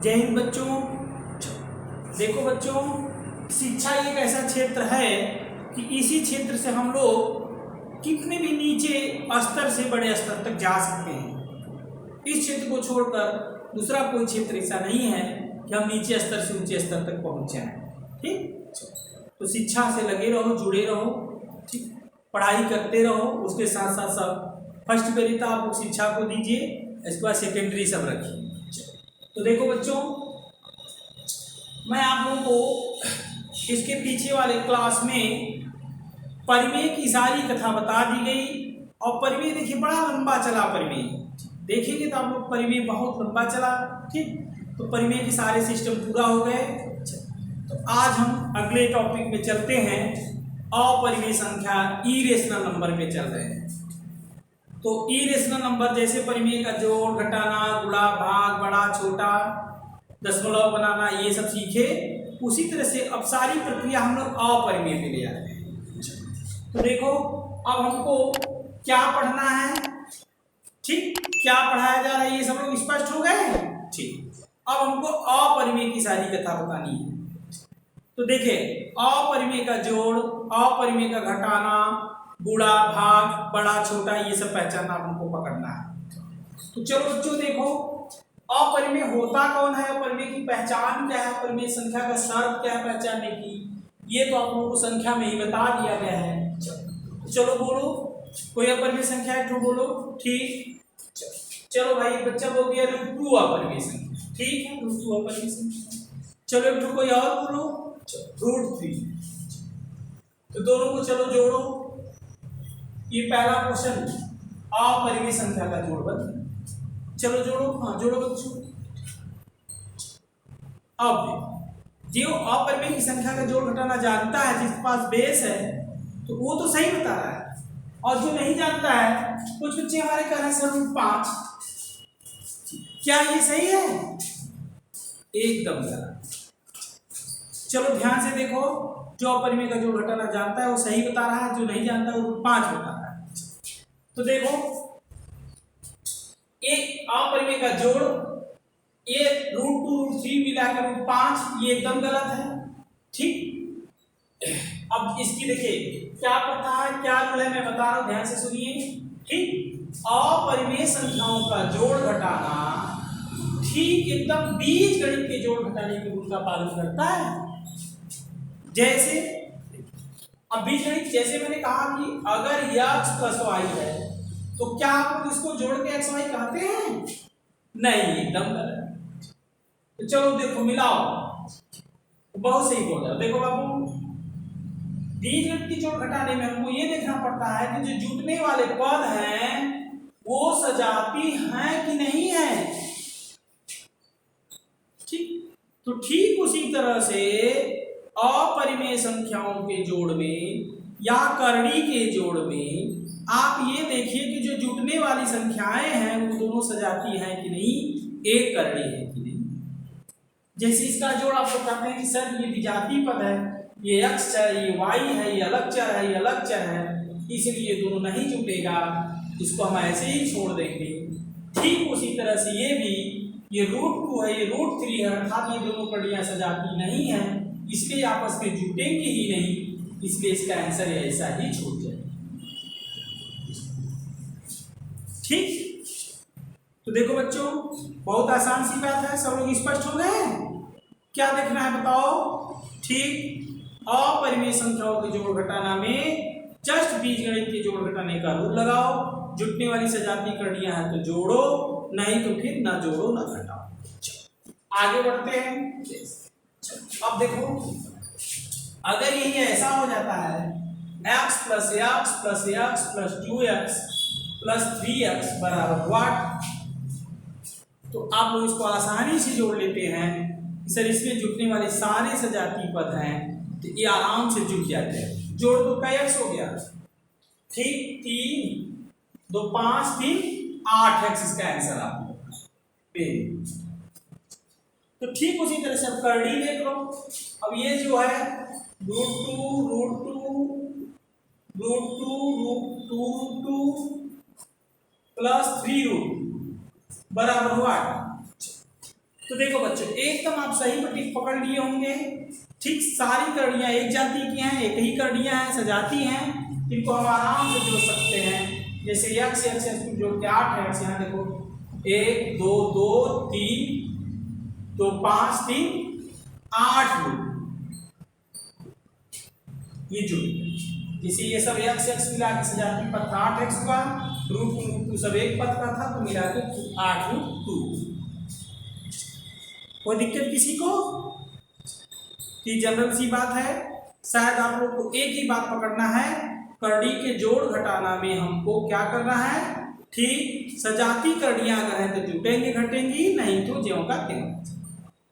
जय हिंद बच्चों। देखो बच्चों, शिक्षा एक ऐसा क्षेत्र है कि इसी क्षेत्र से हम लोग कितने भी नीचे स्तर से बड़े स्तर तक जा सकते हैं। इस क्षेत्र को छोड़कर दूसरा कोई क्षेत्र ऐसा नहीं है कि हम नीचे स्तर से ऊंचे स्तर तक पहुंच जाएं। ठीक, तो शिक्षा से लगे रहो, जुड़े रहो, ठीक, पढ़ाई करते रहो। उसके साथ साथ सब फर्स्ट वरीयता आप लोग शिक्षा को दीजिए, इसके बाद सेकेंडरी सब रखिए। तो देखो बच्चों, मैं आप लोगों को इसके पीछे वाले क्लास में परिमेय की सारी कथा बता दी गई। और परिमेय देखिए बड़ा लंबा चला। परिमेय देखेंगे तो आप लोग परिमेय बहुत लंबा चला। ठीक, तो परिमेय के सारे सिस्टम पूरा हो गए। तो आज हम अगले टॉपिक में चलते हैं। अपरिमेय संख्या इरेशनल नंबर पे चल रहे हैं। तो इरेशनल नंबर जैसे परिमेय का जोड़, घटाना, गुणा, भाग, बड़ा, छोटा, दशमलव बनाना, ये सब सीखे। उसी तरह से अब सारी प्रक्रिया हम लोग अपरिमेय पे ले आते हैं। तो देखो, अब हमको क्या पढ़ना है, ठीक, क्या पढ़ाया जा रहा है, ये सब लोग स्पष्ट हो गए। ठीक, अब हमको अपरिमेय की सारी कथा बतानी है। तो देखिए, अपरिमेय का जोड़, अपरिमेय का घटाना, गुणा, भाग, बड़ा, छोटा, ये सब पहचानना हमको पकड़ना है। तो चलो बच्चों देखो, अपरिमेय होता कौन है, अपरिमेय की पहचान क्या है, अपरिमेय संख्या का शर्त क्या है पहचानने की, ये तो आप लोगों को संख्या में ही बता दिया गया है। चलो बोलो, कोई अपरिमेय संख्या एक तो बोलो। ठीक, चलो भाई, बच्चा बोल दिया √2 अपरिमेय संख्या। ठीक है, √2 अपरिमेय संख्या। चलो एक तो कोई और बोलो, √3। तो दोनों को चलो जोड़ो। ये पहला क्वेश्चन अपरिमेय संख्या का जोड़ बन। चलो जोड़ो। हाँ जोड़ो बच्चों। अब जो अपरिमेय की संख्या का जोड़ घटाना जानता है, जिसके पास बेस है, तो वो तो सही बता रहा है। और जो नहीं जानता है, कुछ बच्चे हमारे कह रहे हैं सर √5, क्या ये सही है? एकदम गलत। चलो ध्यान से देखो, जो अपरिमेय का जोड़ घटाना जानता है वो सही बता रहा है, जो नहीं जानता वो √5 बता रहा है। तो देखो, एक अपरिमेय का जोड़, ये √2 √3 मिलाकर √5, ये एकदम गलत है। ठीक, अब इसकी देखिए क्या पता है, क्या रूल है, मैं बता रहा हूं, ध्यान से सुनिए। ठीक, अपरिमेय संख्याओं का जोड़ घटाना ठीक एकदम बीजगणित के जोड़ घटाने के रूल का पालन करता है। जैसे अब बीजगणित, जैसे मैंने कहा कि अगर x + y है, तो क्या आप लोग इसको जोड़ के x y कहते हैं? नहीं, एकदम गलत। तो चलो देखो, मिलाओ, बहुत सही बोल रहे हो। देखो बाबू, बीजगणित की जोड़ घटाने में हमको ये देखना पड़ता है कि जो जुटने वाले पद हैं वो सजाती हैं कि नहीं है। ठीक, तो ठीक उसी तरह से अपरिमेय संख्याओं के जोड़ में या करड़ी के जोड़ में आप ये देखिए कि जो जुटने वाली संख्याएं हैं वो दोनों सजाती हैं कि नहीं, एक करड़ी है कि नहीं। जैसे इसका जोड़ आप लोग कहते हैं कि सर ये विजातीय पद है, ये x है, ये y है, ये अलग चर है, ये अलग चर है, इसलिए दोनों नहीं जुटेगा, इसको हम ऐसे ही छोड़ देंगे। ठीक उसी तरह से ये भी, ये √2 है, ये √3 है, अर्थात ये दोनों कड़ियां सजाती नहीं है, इसलिए आपस में जुटेंगी ही नहीं, इसलिए इसका आंसर ऐसा ही छूट जाए। ठीक, तो देखो बच्चों, बहुत आसान सी बात है, सब लोग स्पष्ट हो गए। क्या देखना है बताओ? ठीक, अपरिमेय संख्याओं के जोड़ घटाना में जस्ट बीजगणित के जोड़ घटाने का रूल लगाओ। जुटने वाली सजाती कड़ियां हैं तो जोड़ो, नहीं तो फिर ना जोड़ो ना घटाओ। आगे बढ़ते हैं। अब देखो, अगर यही ऐसा हो जाता है, x + x + x + 2x + 3x बराबर व्हाट, तो आप लोग इसको आसानी से जोड़ लेते हैं। सर इसमें जुटने वाले सारे सजाती पद हैं, तो ये आराम से जुट जाते हैं। जोड़ तो का x हो गया। ठीक, 3 2 5 3 8x इसका आंसर आप लोग। तो ठीक उसी तरह से अब करड़ी देख लो। अब ये जो है √2 + 3 बराबर व्हाट, तो देखो बच्चों, एकदम आप सही टिक पकड़ लिए होंगे। ठीक, सारी कड़ियां एक जाति की हैं, एक ही कड़ियां हैं, सजाती हैं, इनको हम आराम से जोड़ सकते हैं। जैसे यक्स यक्स यक्स जोड़ के 8 है, यहाँ देखो 1 2 2 3 तो 5 3 8 रूट ये जुड़। इसी ये सब एक्स एक्स मिला के सजाती पद 8 एक्स का रूट 2 सब एक पद का था, तो मिला के 8 रूट 2। कोई दिक्कत किसी को? कि जनरल सी बात है। शायद आप लोग को एक ही बात पकड़ना है, करड़ी के जोड़ घटाना में हमको क्या करना है। ठीक, सजाती करड़ियां अगर है तो जुटेंगे घटेंगी, नहीं तो ज्यों का त्यों।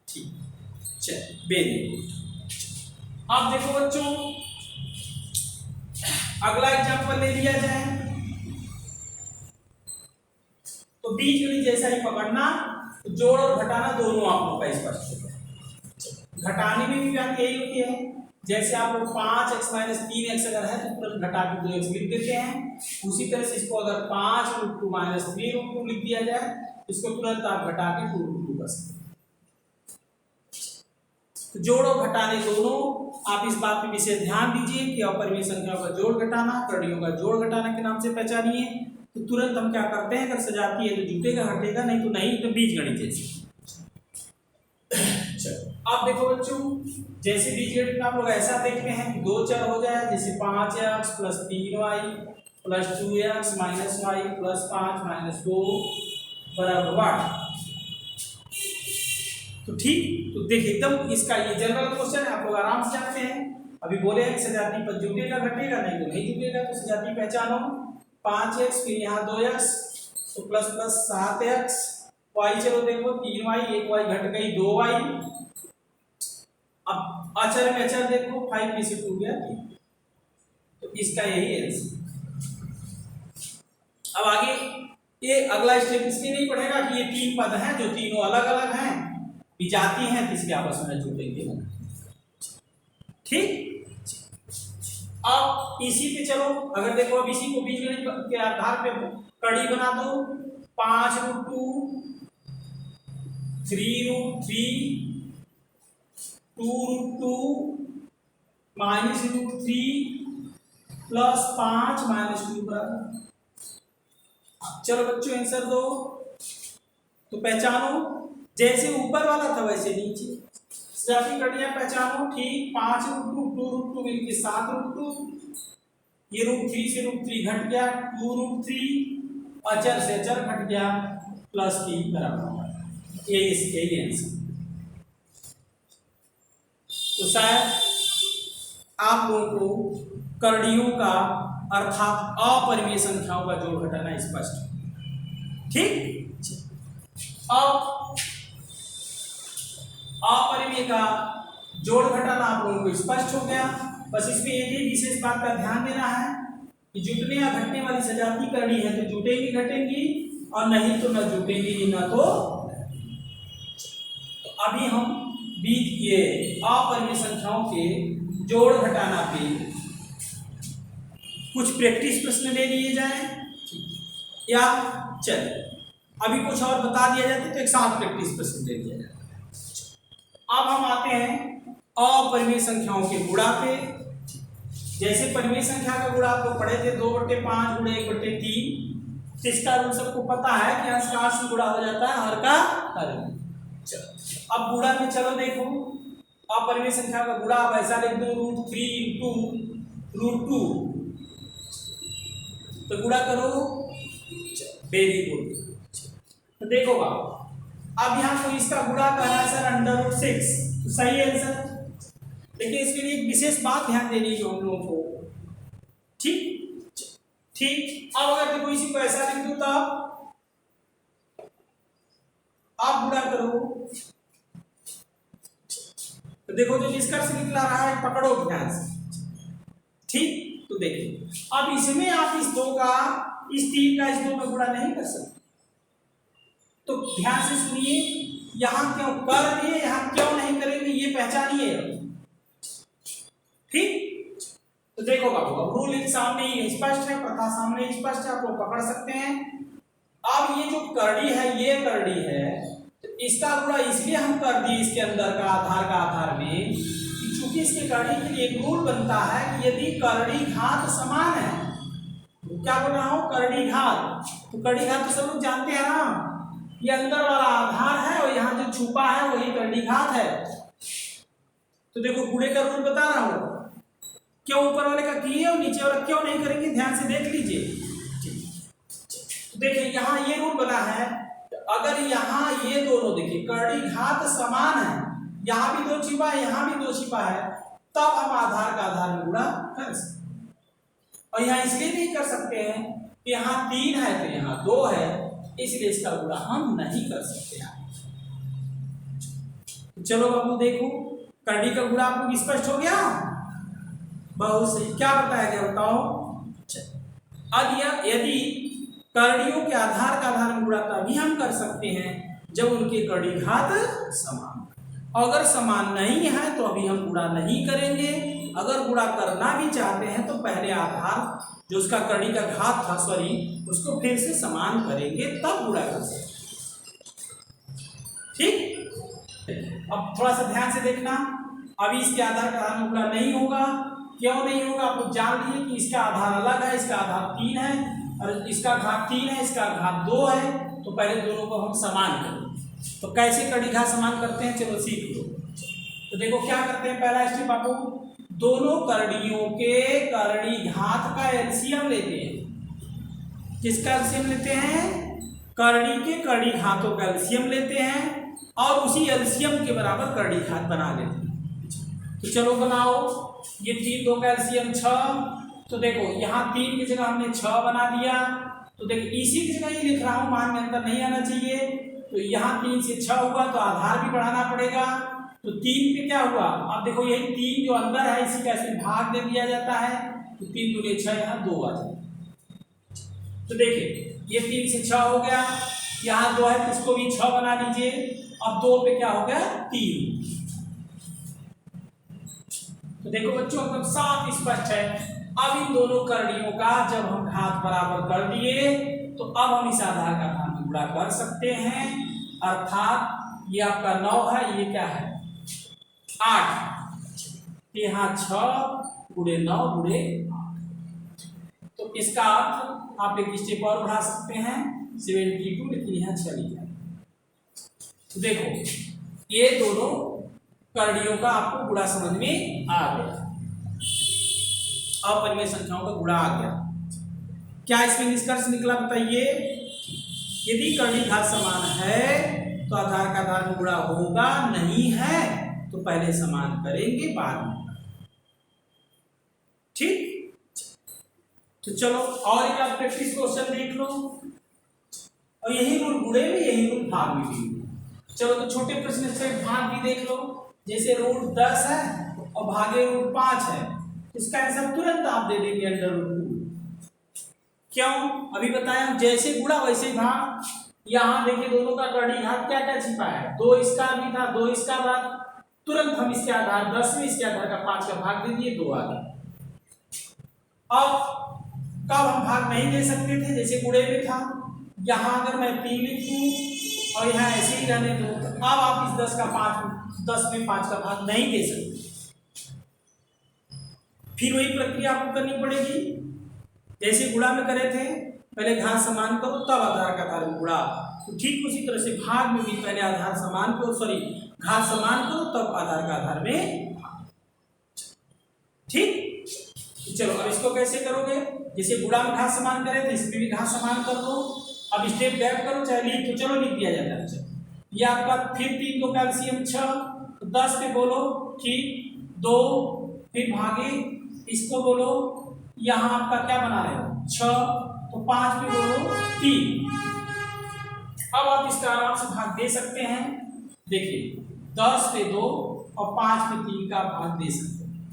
ठीक, चल वेरी गुड। अब देखो बच्चों, अगला एग्जांपल ले लिया जाए। तो बीजगणित जैसा ही पकड़ना, तो जोड़ और घटाना दोनों आप लोग का स्पष्ट होगा। घटाने में भी बात यही होती है, जैसे आप लोग 5x - 3x अगर है तो तुरंत घटा के 2x लिख देते हैं। उसी तरह से इसको अगर 5 √2 - 3 √2 लिख दिया जाए, इसको तुरंत आप घटा के 2 √2 कर सकते हैं। तो जोड़ और घटाने दोनों, आप इस बात पे विशेष ध्यान दीजिए कि अपरिमेय संख्याओं का जोड़ घटाना, करड़ियों का जोड़ घटाना के नाम से पहचानिए। तो तुरंत हम क्या करते हैं, अगर सजाती है तो जुटेगा घटेगा, नहीं तो नहीं, तो बीजगणित जैसे। अब देखो बच्चों, जैसे बीजगणित में आप लोग ऐसा देखते हैं कि 2 चर हो जाए, जैसे 5x + 3y + 2x - y + 5 - 2 = 1। तो ठीक, तो देखिए एकदम इसका ये जनरल क्वेश्चन है, आप लोग आराम से जानते हैं। अभी बोले हैं सजाती पर जुटेगा घटेगा, नहीं तो नहीं जुटेगा, तो सजाती पहचानो 5x, फिर यहाँ 2x तो प्लस 7x, y चलो देखो 3y, 1y घट गई 2y। अब अचर में अचर देखो 5 में से 2 गया 3, तो इसका यही आंसर। अब आगे ये अगला स्टेप इसलिए नहीं पढ़ेगा कि ये 3 पद हैं जो तीनों अलग अलग हैं, विजाती हैं, तो इसके आपस में जुटेंगे। ठीक, अब इसी पे चलो, अगर देखो अब इसी को बीजगणित के आधार पे कड़ी बना दो। 5 √2 3 √3 2 √2 -√3 + 5 - 2 बराबर। चलो बच्चों आंसर दो। तो पहचानो, जैसे ऊपर वाला था वैसे नीचे सजाती कड़ियां पहचानो। ठीक, 5 √2 2 √2 मिलके 7 √2, ये √3 से √3 घट गया 2 √3, अचर से अचर घट गया +3 बराबर। ये इसके आंसर। तो शायद आप लोगों को करड़ियों का अर्थात अपरिमेय संख्याओं का जोड़ घटाना स्पष्ट। ठीक, अब अपरिमेय का जोड़ घटाना आप लोगों को स्पष्ट हो गया। बस इसमें एक ही विशेष बात का ध्यान देना है कि जुटने या घटने वाली सजाती करनी है तो जुटेंगी घटेंगी, और नहीं तो न जुटेंगी न तो अभी हम ये अपरिमेय संख्याओं के जोड़ घटाना पे कुछ प्रैक्टिस प्रश्न ले लिए जाए, या चलिए अभी कुछ और बता दिया जाए तो एक साथ प्रैक्टिस प्रश्न ले लिया जाए। अब हम आते हैं अपरिमेय संख्याओं के गुणा पे। जैसे परिमेय संख्या का गुणा आप लोग पढ़े थे 2/5 × 1/3, इसका रूल सबको पता है कि अंश का अंश गुणा हो जाता है, हर का हर। चलो अब गुणा में चलो देखो, अपरिमेय संख्या का गुणा अब ऐसा लिख दो √3 × √2, तो गुणा करो। Very good. तो देखो बाबू, अब यहाँ को इसका गुणा करना है सर √6, तो सही आंसर। लेकिन इसके लिए एक विशेष बात ध्यान देनी है हम लोगों को। ठीक ठीक, अब अगर देखो इसी को ऐसा लिख दूं तो आप गुणा करो, तो देखो जो निष्कर्ष निकला रहा है पकड़ो ध्यान से। ठीक, तो देखिए अब इसमें आप इस 2 का इस 3 का इस 2 में गुणा नहीं कर सकते, तो ध्यान से सुनिए, यहां क्यों कर दिए, यहां क्यों नहीं करेंगे ये पहचानिए। ठीक, तो देखो बाबू अब रूल सामने ही स्पष्ट है, प्रथा सामने स्पष्ट है, आप लोग पकड़ सकते हैं। अब ये जो करड़ी है, ये करड़ी है, तो इसका गुणा इसलिए हम कर दिए इसके अंदर का आधार में कि चूंकि इसके करड़ी के लिए एक रूल बनता है कि यदि करड़ी घात समान है, तो क्या बोल रहा हूँ, करड़ी घात, तो करड़ी घात तो सब लोग जानते हैं ना, ये अंदर वाला आधार है और यहाँ जो छुपा है वही करड़ी घात है। तो देखो गुणे का रूल बता रहा हूँ, क्यों ऊपर वाले का किए और नीचे वाला क्यों नहीं करेंगे, ध्यान से देख लीजिए। तो देखिए यहाँ ये रूल बना है, अगर यहाँ ये दोनों देखिए करड़ी घात समान है, यहाँ भी दो छिपा है यहाँ भी दो छिपा है, तब हम आधार का आधार में गुणा कर सकते हैं। और यहाँ इसलिए नहीं कर सकते हैं कि यहाँ 3 है तो यहाँ 2 है, इसलिए इसका गुणा हम नहीं कर सकते हैं। चलो बाबू देखो, करड़ी का गुणा आपको स्पष्ट हो गया, बहुत सही। क्या बताया गया बताओ। अब यदि करड़ियों के आधार का आधार में गुणा तभी हम कर सकते हैं जब उनके करड़ी घात समान, अगर समान नहीं है तो अभी हम गुणा नहीं करेंगे। अगर गुणा करना भी चाहते हैं तो पहले आधार जो उसका करड़ी का घात था उसको फिर से समान करेंगे तब गुणा कर सकते। ठीक, अब थोड़ा सा ध्यान से देखना, अभी इसके आधार का आधार में गुणा नहीं होगा। क्यों नहीं होगा, आप लोग जान लीजिए कि इसका आधार अलग है, इसका आधार 3 है और इसका घात 3 है, इसका घात 2 है, तो पहले दोनों को हम समान करें। तो कैसे करड़ी घात समान करते हैं, चलो सीख लो। तो देखो क्या करते हैं, पहला स्टेप आपको दोनों करड़ियों के करड़ी घात का एलसीएम लेते हैं। किसका एलसीएम लेते हैं, करड़ी के करड़ी घातों का एलसीएम लेते हैं और उसी एलसीएम के बराबर करड़ी घात बना लेते हैं। तो चलो बनाओ, ये 3 2 का एलसीएम 6। तो देखो यहाँ 3 की जगह हमने 6 बना दिया। तो देखो इसी की जगह ये लिख रहा हूँ, मान में अंतर नहीं आना चाहिए। तो यहाँ 3 से 6 हुआ तो आधार भी बढ़ाना पड़ेगा। तो 3 पे क्या हुआ, अब देखो यही 3 जो अंदर है इसी का ऐसे भाग दे दिया जाता है, तो 3 दूनी 6, यहाँ 2 आ जाए। तो देखिए ये 3 से 6 हो गया, यहाँ 2 है तो इसको भी 6 बना लीजिए। अब 2 पे क्या हो गया 3। तो देखो बच्चों एकदम साफ स्पष्ट है। अब इन दोनों करड़ियों का जब हम घात बराबर कर दिए तो अब हम इस आधार का घात गुणा कर सकते हैं, अर्थात ये आपका 9 है, ये क्या है 8, यहाँ 6 गुणे 9 गुणे 8। तो इसका अर्थ आप एक स्टेप और बढ़ा सकते हैं 72, लेकिन यहाँ 6 लिखा है। तो देखो ये दोनों करड़ियों का आपको गुणा समझ में आ गया, अपरिमेय संख्याओं का गुणा आ गया। क्या इसमें निष्कर्ष निकला बताइए, यदि करड़ी घात समान है तो आधार का आधार में गुणा होगा, नहीं है तो पहले समान करेंगे बाद में। ठीक, तो चलो और एक आप प्रैक्टिस क्वेश्चन देख लो, और यही रूल गुणे में यही रूल भाग में भी। चलो तो छोटे प्रश्न से भाग भी देख लो, जैसे रूट 10 है और भागे रूट 5 है, इसका आंसर तुरंत आप दे देंगे अंडर रूट 2। क्यों, अभी बताया जैसे गुणा वैसे भाग। यहाँ देखिए दोनों का करड़ी घात क्या क्या छिपा है, 2 इसका भी था 2 इसका भाग, तुरंत हम इसके आधार 10 में इसके आधार का 5 का भाग दे दिए, 2 आ गया। अब कब हम भाग नहीं दे सकते थे, जैसे गुणे में था, यहाँ अगर मैं 3 लिख दूं और यहाँ ऐसे ही रहने दो, तो अब आप इस 10 में 5 का भाग नहीं दे सकते। फिर वही प्रक्रिया आपको करनी पड़ेगी जैसे गुणा में करे थे, पहले घात समान करो तब आधार का आधार में गुणा। तो ठीक उसी तरह से भाग में भी पहले आधार समान करो, घात समान करो तब आधार का आधार में भाग। ठीक, तो चलो अब इसको कैसे करोगे, जैसे गुणा में घात समान करे थे इसमें भी घात समान कर दो। अब स्टेप बैक करो, चाहे लिख तो चलो लिख दिया जाता है। ये आपका फिर 3 2 का एलसीएम 6, तो 10 पे बोलो ठीक 2, फिर भागे इसको बोलो, यहाँ आपका क्या बना रहे हो 6, तो 5 पे बोलो 3। अब आप इसका आराम से भाग दे सकते हैं, देखिए 10 पे 2 और 5 पे 3 का भाग दे सकते हैं,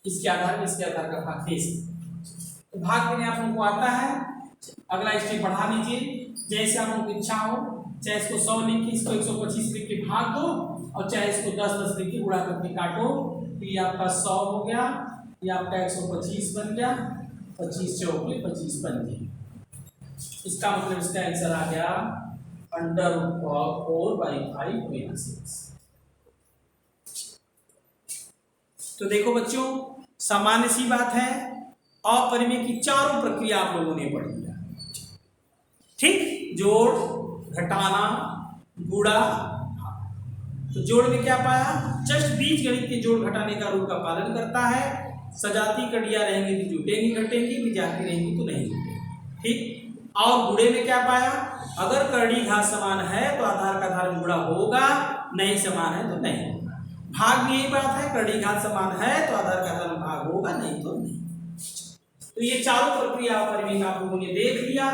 इसके आधार में इसके आधार का भाग दे सकते हैं। तो भाग देने आप लोगों को आता है। अगला स्टेप बढ़ा लीजिए, जैसे आप लोगों की इच्छा हो, चाहे इसको 100 लिख के इसको 125 लिख के भाग दो, और चाहे इसको 10 10 लिख के गुणा करके काटो, तो ये आपका 100 हो गया, ये आपका 125 बन गया, 25 चौके 25 बन गया। इसका मतलब इसका आंसर आ गया अंडर रूट ऑफ 4/5 तो यहाँ से। तो देखो बच्चों, सामान्य सी बात है, अपरिमेय की चारों प्रक्रिया आप लोगों ने पढ़ लिया। ठीक, जोड़, घटाना, गुणा। तो जोड़ में क्या पाया, जस्ट बीज गणित के जोड़ घटाने का रूल का पालन करता है। सजाती कड़ियां रहेंगी तो जुटेंगी घटेंगी, विजाती रहेंगी तो नहीं जुटेंगी। ठीक, और गुणे में क्या पाया, अगर करड़ी घात समान है तो आधार का आधार गुणा होगा, नहीं समान है तो नहीं। भाग में यही बात है, करड़ी घात समान है तो आधार का आधार भाग होगा, नहीं तो नहीं। तो ये चारों प्रक्रिया अपरिमेय आप लोगों ने देख लिया।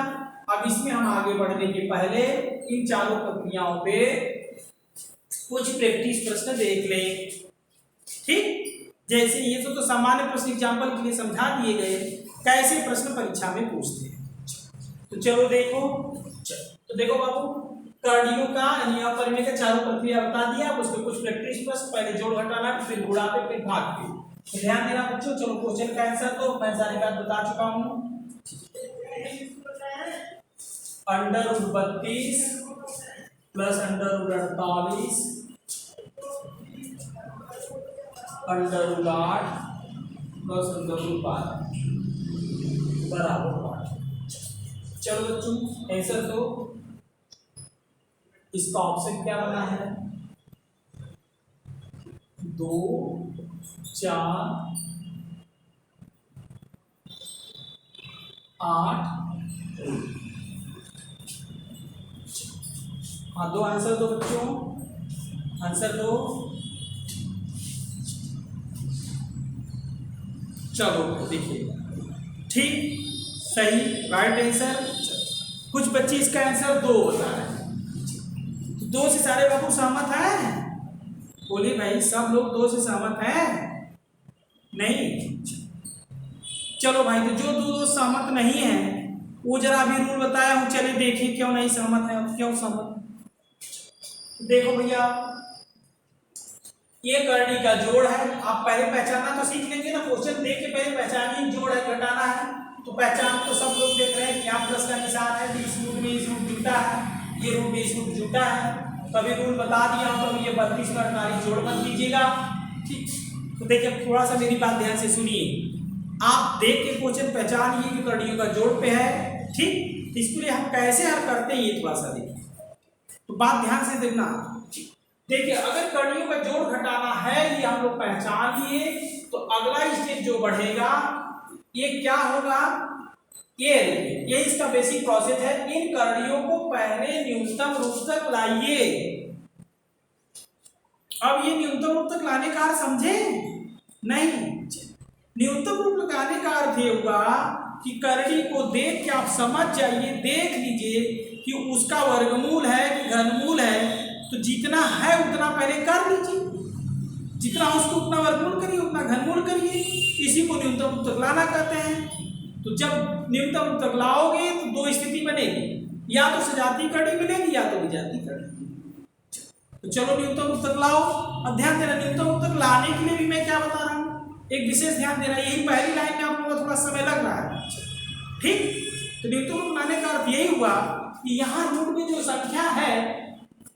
अब इसमें हम आगे बढ़ने के पहले इन चारों प्रक्रियाओं पे कुछ प्रैक्टिस प्रश्न देख लें। ठीक, जैसे ये तो सामान्य प्रश्न एग्जाम्पल के लिए समझा दिए गए, कैसे प्रश्न परीक्षा में पूछते हैं। तो चलो देखो, तो देखो बाबू, कड़ियों का यानी अपरिमेय का चारों प्रक्रिया बता दिया। अब उसमें कुछ प्रैक्टिस प्रश्न, पहले जोड़ घटाना, फिर गुणा पे, फिर भाग पे। तो ध्यान देना बच्चों। चलो क्वेश्चन का आंसर तो मैं सारी बात बता चुका हूँ। Under root 32 plus under root 48 under root 8 plus under root 12 बराबर 5। चलो बच्चों आंसर दो। इसका ऑप्शन क्या बना है, 2 4 8। हाँ, दो आंसर दो बच्चों, आंसर दो। चलो देखिए, ठीक, सही, राइट आंसर। कुछ बच्चे इसका आंसर 2 बता रहे हैं। तो 2 से सारे बाबू सहमत हैं? बोलिए भाई, सब लोग 2 से सहमत हैं? नहीं? चलो भाई, तो जो 2 सहमत नहीं है वो जरा अभी रूल बताया हूं, चलिए देखें क्यों नहीं सहमत है, क्यों सहमत। देखो भैया, ये करड़ी का जोड़ है। आप पहले पहचानना तो सीख लेंगे ना, क्वेश्चन देख के पहले पहचानिए, जोड़ है घटाना है तो पहचान तो सब लोग देख रहे हैं कि यहाँ प्लस का निशान है, इस रूट में इस रूट जुटा है, ये रूट में इस रूट जुटा है। कभी रूल बता दिया तो ये 32 में 48 जोड़ मत कीजिएगा। ठीक, तो देखिए थोड़ा सा मेरी बात ध्यान से सुनिए। आप देख के क्वेश्चन पहचानिए कि करड़ियों का जोड़ पे है। ठीक, इसके लिए हम कैसे हल करते हैं ये थोड़ा सा देखिए, तो बात ध्यान से देखना। देखिए, अगर करड़ियों का जोड़ घटाना है ये हम लोग पहचान लिए, तो अगला स्टेप जो बढ़ेगा ये क्या होगा, ये इसका बेसिक प्रोसेस है। इन करड़ियों को पहले न्यूनतम रूप तक लाइए। अब ये न्यूनतम रूप तक लाने का अर्थ समझे? नहीं, न्यूनतम रूप लगाने का अर्थ ये हुआ कि करड़ी को देख के आप समझ जाइए, देख लीजिए कि उसका वर्गमूल है कि घनमूल है। तो जितना है उतना पहले कर लीजिए, जितना उसको उतना वर्गमूल करिए, उतना घनमूल करिए। इसी को न्यूनतम रूप तक लाना कहते हैं। तो जब न्यूनतम रूप तक लाओगे तो 2 स्थिति बनेगी, या तो सजाती कड़ी मिलेगी या तो विजाती कड़ी। तो चलो न्यूनतम रूप तक लाओ। अब ध्यान देना, न्यूनतम रूप तक लाने के लिए भी मैं क्या बता रहा हूँ, एक विशेष ध्यान देना। यही पहली लाइन में आप लोगों को थोड़ा समय लग रहा है। ठीक, तो न्यूनतम रूप लाने का अर्थ यही हुआ कि यहाँ रूट में जो संख्या है,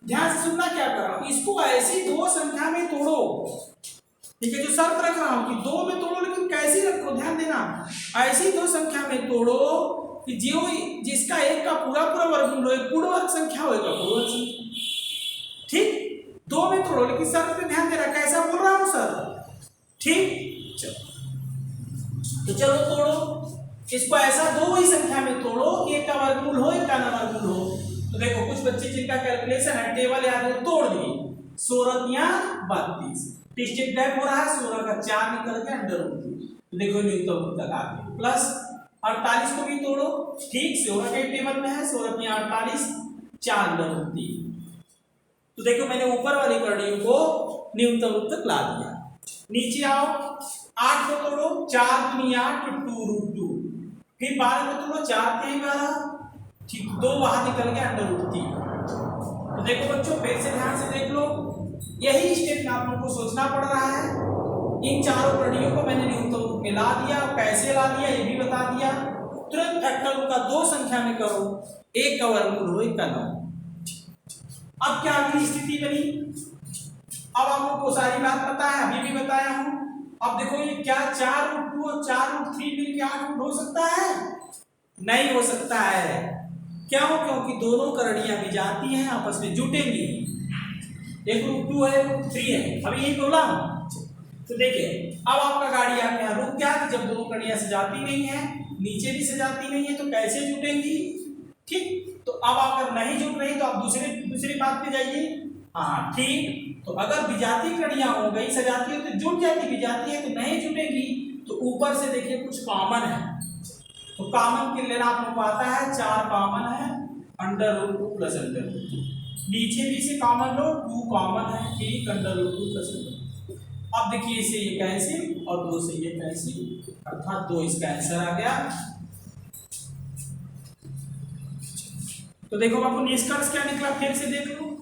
ध्यान से सुनना क्या कर रहा हूं, इसको ऐसी 2 संख्या में तोड़ो। ठीक है, जो शर्त रख रहा हूं कि 2 में तोड़ो, लेकिन कैसी रखो, ध्यान देना, ऐसी 2 संख्या में तोड़ो कि जो जिसका एक का पूरा वर्गमूल हो, पूर्ण वर्ग संख्या हो, पूर्ण वर्ग संख्या। ठीक, 2 में तोड़ो, लेकिन शर्त पे ध्यान देना, कैसा बोल रहा हूं सर। ठीक, चलो तो चलो तोड़ो इसको, ऐसा 2 ही संख्या में तोड़ो कि एक का वर्गमूल हो, एक का न वर्गमूल हो। तो देखो, कुछ बच्चे जिनका कैलकुलेशन है, टेबल याद है, तोड़ दिए। 16 या 32, स्टेप गैप हो रहा है, 16 का 4 निकल के अंडर रूट 2। तो देखो न्यूनतम रूप तक आ गए। प्लस 48 को भी तोड़ो। ठीक, 16 के टेबल में है, 16 या 48, 4 अंडर रूट 3। तो देखो मैंने ऊपर वाली करड़ियों को न्यूनतम रूप तक ला दिया। नीचे आओ, 8 को तोड़ो, 4 दूनी 8 तो 2 रूट 2। फिर 12 को तोड़ो, 4 3 12। ठीक, 2 बाहर निकल गया अंडर रूट 3। तो देखो बच्चों, फिर से ध्यान से देख लो, यही स्टेप में आप लोगों को सोचना पड़ रहा है। इन चारों करड़ियों को मैंने न्यूनतम रूप में ला दिया, कैसे ला दिया ये भी बता दिया। तुरंत फैक्टर का 2 संख्या में करो, एक का वर्गमूल हो, एक का न हो। अब क्या अगली स्थिति बनी, अब आप लोग को सारी बात पता है, अभी भी बताया हूं। अब देखो ये क्या 4√2 और 4√3 मिलकर 8 हो सकता है? नहीं हो सकता है। क्यों? क्योंकि दोनों करणियां भी जाती हैं, आपस में जुटेंगी। एक √2 है, √3 है, अभी यही बोला हूं। तो देखिए अब आपका गाड़ी आके यहाँ रुक गया कि जब दोनों कणियां सजाती नहीं है, नीचे भी सजाती नहीं है, तो कैसे जुटेंगी? ठीक, तो अब अगर नहीं जुट रही तो आप दूसरी बात पे जाइए। हाँ ठीक, तो अगर विजातीय कणियां हो गई, सजाती है तो जुट जाती, विजाती है तो नहीं जुटेगी। तो ऊपर से देखिए कुछ कॉमन है, तो कॉमन के लेना आप लोग को आता है, 4 कॉमन है, √2 प्लस √2। नीचे भी से कॉमन लो, 2 कॉमन है, ठीक, √2 प्लस √2। अब देखिए इसे ये कैंसिल और 2 से ये कैंसिल, अर्थात 2 इसका आंसर आ गया। तो देखो बाबू निष्कर्ष क्या निकला, फिर से देख लो।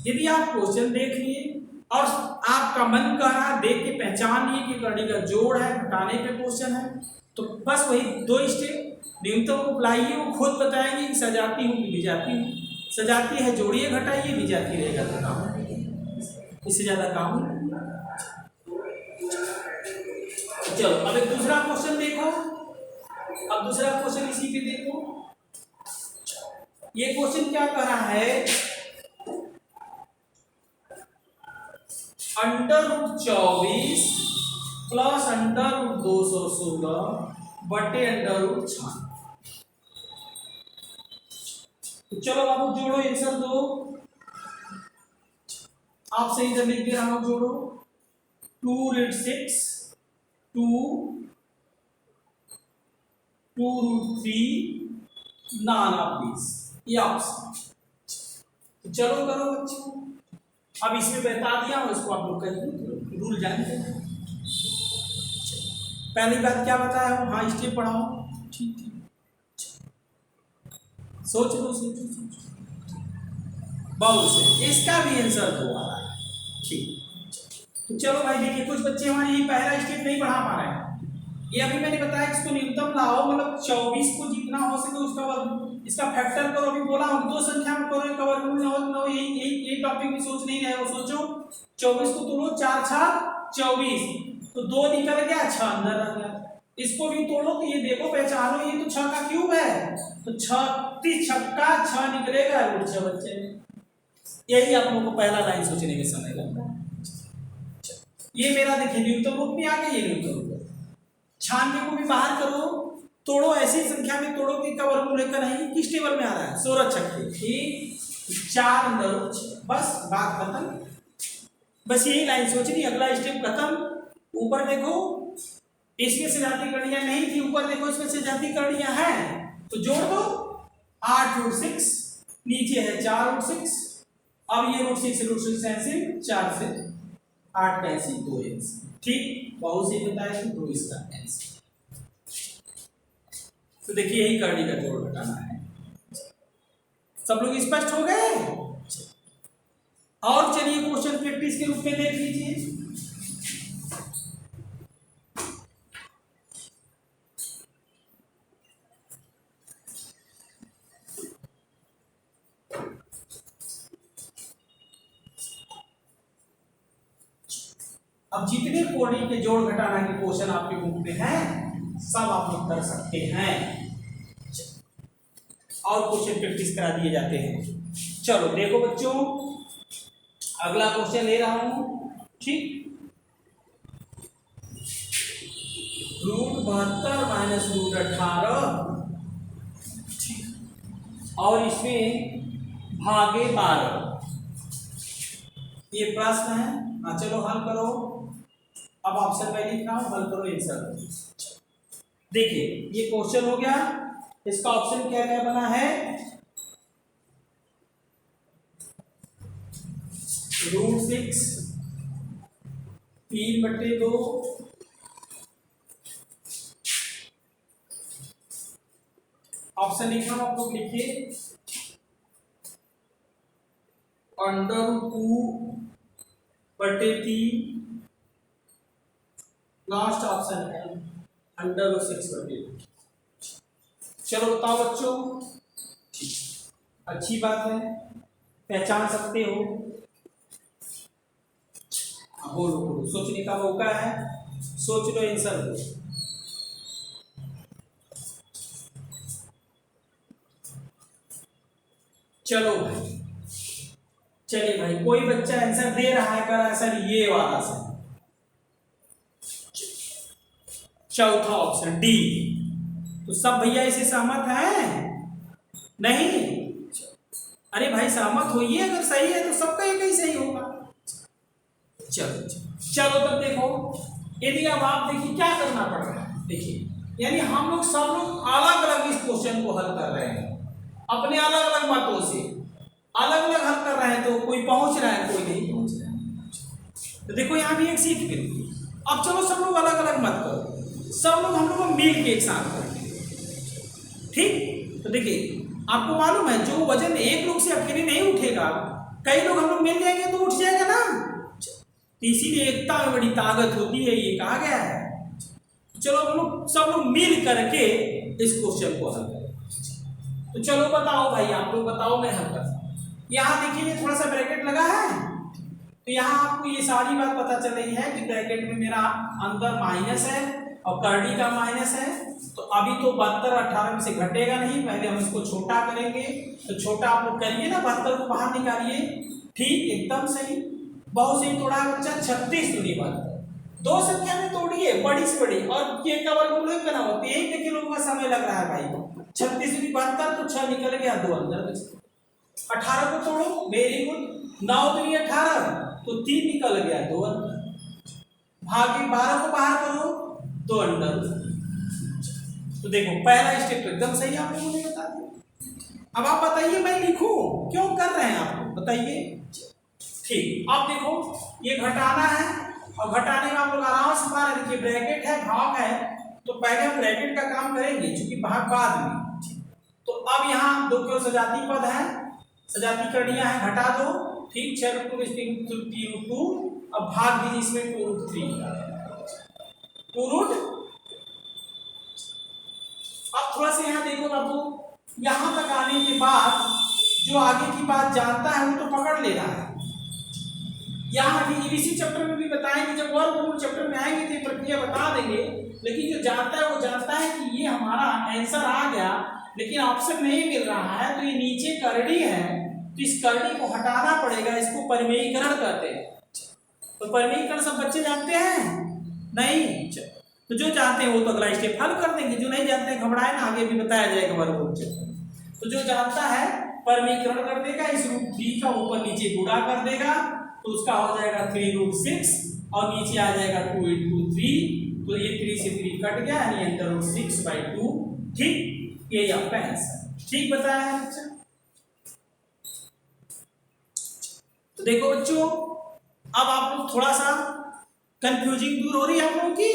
यदि आप क्वेश्चन देख लिए और आपका मन कर रहा देख के पहचान लिए कि कड़ी का जोड़ है, घटाने पे क्वेश्चन है, तो बस वही 2 स्टेप न्यूनतम को बुलाइए, वो खुद बताएंगे कि सजाती हूँ कि विजाती हूँ। सजाती है जोड़िए घटाइए, विजाती रहेगा तो काम, इससे ज्यादा काम नहीं। चलो अब एक दूसरा क्वेश्चन देखो, अब दूसरा क्वेश्चन इसी पे देखो। ये क्वेश्चन क्या कर रहा है, √24 प्लस √216 बटे √96। तो चलो बाबू जोड़ो, आंसर दो। आपसे इधर लिख दे रहा हूं, जोड़ो 2√6 2 2√3 9 20, ये ऑप्शन। तो चलो करो बच्चों, अब इसमें बता दिया हूं, इसको आप लोग करिए, रूल जानते हैं। पहली बात क्या बताया हूं, हाँ स्टेप पढ़ाओ, ठीक है, सोच लो सोचो सोचो, बहुत से, इसका भी आंसर 2 आ रहा है, ठीक। तो चलो भाई देखिए, कुछ बच्चे हमारे ये पहला स्टेप नहीं पढ़ा पा रहे हैं। ये अभी मैंने बताया इसको न्यूनतम लाओ, मतलब 24 को जितना हो सके उसका वर्ग, इसका फैक्टर करो। अभी बोला हूं 2 संख्या में करो, इसका वर्गमूल ना हो, यही टॉपिक भी सोच नहीं रहे हो, सोचो 24 को तोड़ो, 4 6 24, तो 2 निकल गया, 6 अंदर आ गया। इसको भी तोड़ो तो ये देखो पहचानो, ये तो 6 का क्यूब है, तो 36 छक्का 6 निकलेगा, √6 बच्चे। यही आप लोगों को पहला लाइन सोचने में समय लगता है। ये मेरा देखिए न्यूनतम रूप में आ गया, ये न्यूनतम रूप 96 को भी बाहर करो, तोड़ो, ऐसी संख्या में तोड़ो कि का वर्गमूल लेकर नहीं, किस टेबल में आ रहा है, 16 छक्के, ठीक, 4 अंदर, बस बात खत्म। बस यही लाइन सोचनी, अगला स्टेप खत्म। ऊपर देखो इसमें से जाती कड़ियां नहीं थी, ऊपर देखो इसमें से जाती कड़ियां हैं, तो जोड़ दो, 8√6 नीचे है 4√6, अब ये √6 कैंसिल, 4 से 8 कैंसिल, 2 कैंसिल, ठीक, बहुत सही बताया कि 2 इसका आंसर। तो देखिए यही करनी का जोड़ घटाना है। सब लोग स्पष्ट हो गए? और चलिए क्वेश्चन प्रैक्टिस के रूप में देख लीजिए। अब जितने कोणीय के जोड़ घटाना के क्वेश्चन आपके बुक में हैं, सब आप लोग कर सकते हैं, और क्वेश्चन प्रैक्टिस करा दिए जाते हैं। चलो देखो बच्चों, अगला क्वेश्चन ले रहा हूं, ठीक, √72 माइनस √18, और इसमें भागे 12, ये प्रश्न है। हाँ चलो हल करो, अब ऑप्शन में लिख रहा हूं, हल करो आंसर। देखिए ये क्वेश्चन हो गया, इसका ऑप्शन क्या क्या बना है, √6 3/2, ऑप्शन लिख रहा हूं, आप लोग लिखिए, √2/3, लास्ट ऑप्शन है √6/2। चलो बताओ बच्चों, अच्छी बात है। पहचान सकते हो? बोलो बोलो, सोचने का मौका है, सोच लो आंसर दो। चलो भाई, चलिए भाई, कोई बच्चा आंसर दे रहा है, कर आंसर ये वाला से। चौथा ऑप्शन डी। तो सब भैया इसे सहमत हैं? नहीं? अरे भाई सहमत होइए, अगर सही है तो सबका एक ही सही होगा। चलो चलो तब देखो, यदि अब आप देखिए क्या करना पड़ रहा है। देखिए यानी हम लोग सब लोग अलग अलग इस क्वेश्चन को हल कर रहे हैं, अपने अलग अलग बातों से अलग अलग हल कर रहे हैं। तो कोई पहुंच रहा है, कोई नहीं पहुंच रहा है। तो देखो यहाँ भी एक सीख मिलती है। अब चलो सब लोग अलग अलग मत करो, सब लोग हम लोग को मिल के एक साथ करेंगे, ठीक? तो देखिए आपको मालूम है जो वजन एक लोग से अकेले नहीं उठेगा, कई लोग हम लोग मिल जाएंगे तो उठ जाएगा ना। तो इसीलिए एकता में बड़ी ताकत होती है, ये कहा गया है। चलो हम लोग सब लोग मिल करके इस क्वेश्चन को हल करें। तो चलो बताओ भाई, आप लोग बताओ, मैं हल करता हूं। यहाँ देखिए ये थोड़ा सा ब्रैकेट लगा है, तो यहाँ आपको ये सारी बात पता चल रही है कि ब्रैकेट में मेरा अंदर माइनस है और कर्डी का माइनस है। तो अभी तो 72 18 में से घटेगा नहीं, पहले हम इसको छोटा करेंगे। तो छोटा आप लोग करिए ना, 72 को बाहर निकालिए, ठीक, एकदम सही, बहुत सही तोड़ा है बच्चा। 36 दूनी 72, दो संख्या में तोड़िए, बड़ी से बड़ी, और ये का वर्गमूल एक बना होता है, यही देखिए लोगों का समय लग रहा है भाई। 36 दूनी 72, तो 6 निकल गया, 2 अंदर बचे। 18 को तोड़ो, वेरी गुड, 9 दूनी 18, तो 3 निकल गया, 2 अंदर। भागे 12 को बाहर करो, 2 अंदर। तो देखो पहला स्टेप तो एकदम सही आप लोगों ने बता दिया। अब आप बताइए मैं लिखूं, क्यों कर रहे हैं आप लोग बताइए? ठीक, अब देखो ये घटाना है, और घटाने में आप लोग आराम से मान लीजिए ब्रैकेट है, भाग है, तो पहले हम ब्रैकेट का काम करेंगे क्योंकि भाग बाद में। तो अब यहाँ दो क्यों सजाती पद है, सजाती कड़ियां हैं, घटा दो, ठीक, 6 रूट 2, अब भाग दीजिए इसमें 2 रूट 3, 2 रूट। अब थोड़ा सा यहाँ देखो बाबू, यहाँ तक आने के बाद जो आगे की बात जानता है वो तो पकड़ ले रहा है। यहाँ भी इसी चैप्टर में भी बताएंगे, जब वर्गमूल चैप्टर में आएंगे तो प्रक्रिया बता देंगे, लेकिन जो जानता है वो जानता है कि ये हमारा आंसर आ गया, लेकिन ऑप्शन नहीं मिल रहा है, तो ये नीचे करड़ी है, तो इस करड़ी को हटाना पड़ेगा, इसको परिमेयीकरण कहते हैं। तो परिमेयीकरण सब बच्चे जानते हैं? नहीं? तो जो जानते हैं वो तो अगला स्टेप हल कर देंगे, जो नहीं जानते हैं घबराए ना, आगे भी बताया जाएगा वर्गमूल चैप्टर। तो जो जानता है परिमेयीकरण कर देगा, इस रूट 3 का ऊपर नीचे गुणा कर देगा, तो उसका हो जाएगा 3 रूट 6, और नीचे आ जाएगा 2 इंटू 3, तो ये 3 से 3 कट गया, यानी अंडर रूट 6/2, ठीक, ये आपका आंसर, ठीक बताया है बच्चा। तो देखो बच्चों, अब आप लोग थोड़ा सा कंफ्यूजिंग दूर हो रही है आप लोगों की।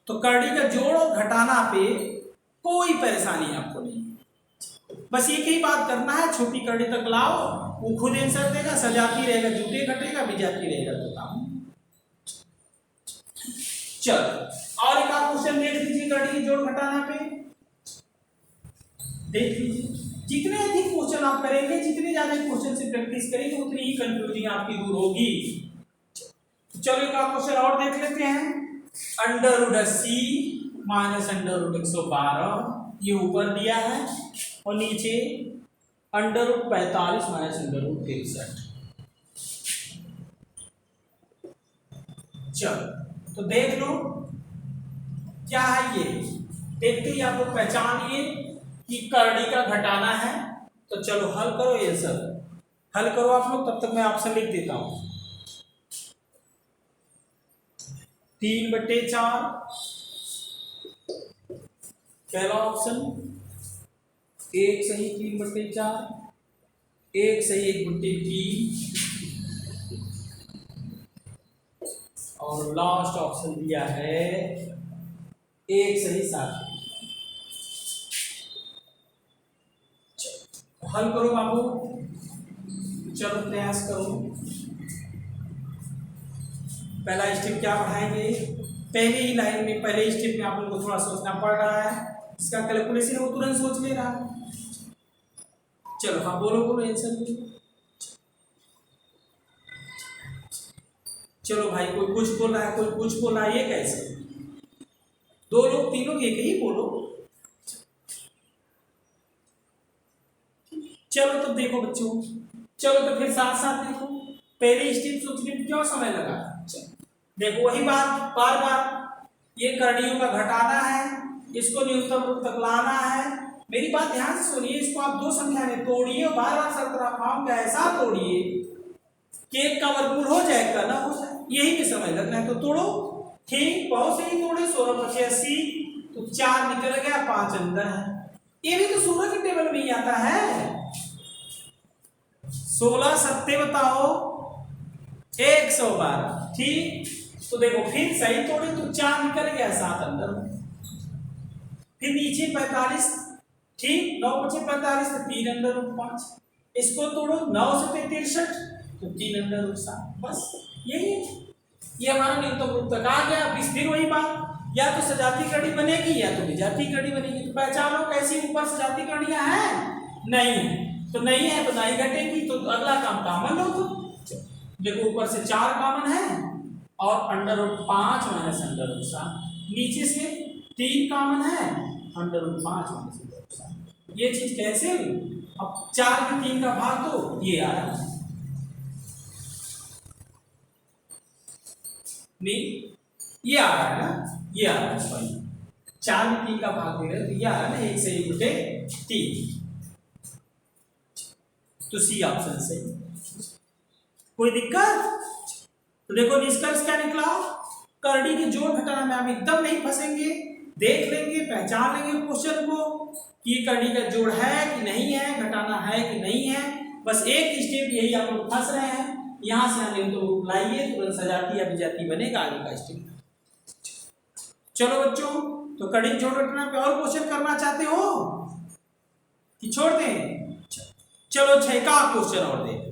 तो करड़ी का जोड़ और घटाना पे कोई परेशानी आपको नहीं, बस एक ही बात करना है, छोटी करड़ी तक लाओ, वो खुद आंसर देगा, सजाती रहेगा, जुटे घटेगा, बिजाती रहेगा, तो काम। चलो और एक आप क्वेश्चन देख लीजिए, करड़ी के जोड़ घटाना पे देख लीजिए। जितने अधिक क्वेश्चन आप करेंगे, जितने ज्यादा क्वेश्चन से प्रैक्टिस करेंगे, उतनी ही कंफ्यूजिंग आपकी दूर होगी। चलो एक आप क्वेश्चन और देख लेते हैं। Under root 80 minus under root 112, ये ऊपर दिया है, और नीचे under root 45 minus under root 63। चलो तो देख लो क्या है, ये देखते ही आप लोग पहचानिए कि करड़ी का घटाना है। तो चलो हल करो, ये सब हल करो आप लोग, तब तक मैं ऑप्शन लिख देता हूं। 3/4 पहला ऑप्शन, 1 सही 3/4, 1 सही 1/3, और लास्ट ऑप्शन दिया है 1 सही 7। हल करो बाबू, चलो प्रयास करो। पहला स्टेप क्या पढ़ाएंगे, पहले ही लाइन में, पहले स्टेप में आप लोगों को थोड़ा सोचना पड़ रहा है, इसका कैलकुलेशन वो तुरंत सोच ले रहा है। चलो हाँ बोलो बोलो आंसर। चलो भाई, कोई कुछ बोल रहा है, कोई कुछ बोल रहा है, ये कैसे? दो लोग तीन लोग एक ही बोलो। चलो तो देखो बच्चों, चलो तो फिर साथ साथ देखो, पहली स्टेप सोचने में क्यों समय लगा? देखो वही बात बार बार, ये करणियों का घटाना है, इसको न्यूनतम रूप तक लाना है। मेरी बात ध्यान से सुनिए, इसको आप दो संख्या में तोड़िए और बार बार शर्तरेखाओं का ऐसा तोड़िए कि एक का वर्गमूल हो जाए, का ना हो जाए, यही में समय लगना है। तो तोड़ो, ठीक, बहुत सही तोड़े। 16 × 80 तो 4 निकल गया, 5 अंदर है। ये भी तो 16 के टेबल में ही आता है। 16 सत्ते बताओ 112, ठीक। तो देखो फिर सही तोड़े तो 4 निकल गया, 7 अंदर। फिर नीचे 45, ठीक, 9 × 45 तो 3 अंदर 5। इसको तोड़ो 9 से 63 तो 3 अंदर 7। बस यही है, ये हमारा न्यूनतम रूप तक आ गया। अब फिर वही बात, या तो सजातीय कड़ी बनेगी या तो विजातीय कड़ी बनेगी। तो पहचानो कैसी ऊपर सजातीय कड़ियां हैं? नहीं है, तो नहीं है तो नहीं घटेगी। तो अगला काम कॉमन लो। तो देखो ऊपर से 4 कॉमन है और √5 माइनस √7, नीचे से 3 कॉमन है, √5 माइनस √7। ये चीज कैसे हुई? अब 4 में 3 का भाग दो, ये आ रहा है नहीं, ये आ रहा है ना, ये आ रहा है। सॉरी, 4 में 3 का भाग दे रहे तो ये आ रहा है ना, 1 से 1 बटे 3। तो सी ऑप्शन सही। कोई दिक्कत? तो देखो निष्कर्ष क्या निकला, करड़ी के जोड़ घटाना में हम एकदम नहीं फंसेंगे, देख लेंगे, पहचान लेंगे क्वेश्चन को कि ये करड़ी का जोड़ है कि नहीं है, घटाना है कि नहीं है। बस एक स्टेप यही आप लोग फंस रहे हैं, यहां से हमें तो लाइए, तुरंत सजाती या विजाती बनेगा, आगे का स्टेप। चलो बच्चों, तो कड़ी जोड़ घटाना पे और क्वेश्चन करना चाहते हो कि छोड़ दें? चलो 6 का क्वेश्चन और देखो।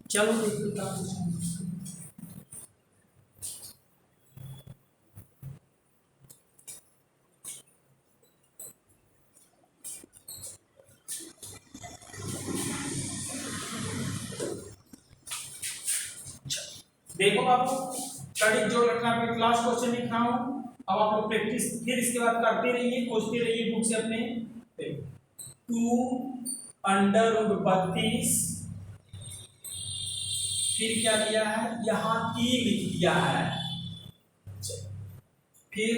चलो देखो क्या क्वेश्चन। देखो बाबू, कड़ी जोड़ घटाना पे क्लास क्वेश्चन लिख रहा हूं। अब आप लोग प्रैक्टिस फिर इसके बाद करते रहिए, खोजते रहिए बुक से अपने। 2 √32, फिर क्या लिया है, यहां 3 लिख दिया है, फिर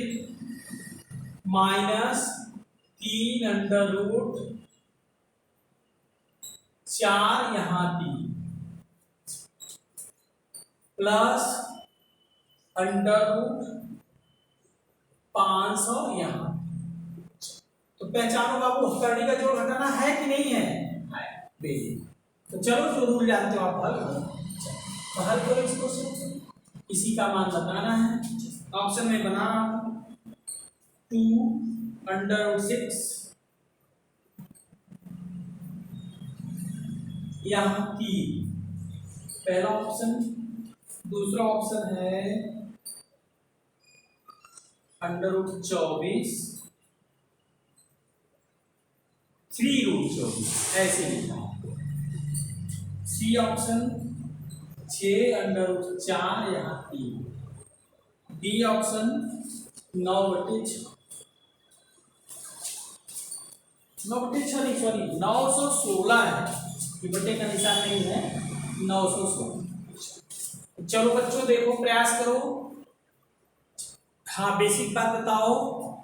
-3 √4 यहां 3 प्लस √500 यहां। तो पहचानो बाबू, करड़ी का जोड़ घटाना है कि नहीं है? तो चलो जो रूल जानते हो आप हल करो। तो हल करो इस क्वेश्चन को, इसी का मान बताना है। ऑप्शन में बना रहा हूं 2√6 यहां 3, पहला ऑप्शन। दूसरा ऑप्शन है √24 3√24, ऐसे लिखा। सी ऑप्शन 6√4 यहाँ 3। डी ऑप्शन 9/6 सॉरी 916 है, ये बटे का निशान नहीं है, 916। चलो बच्चों देखो, प्रयास करो। हाँ बेसिक बात बताओ,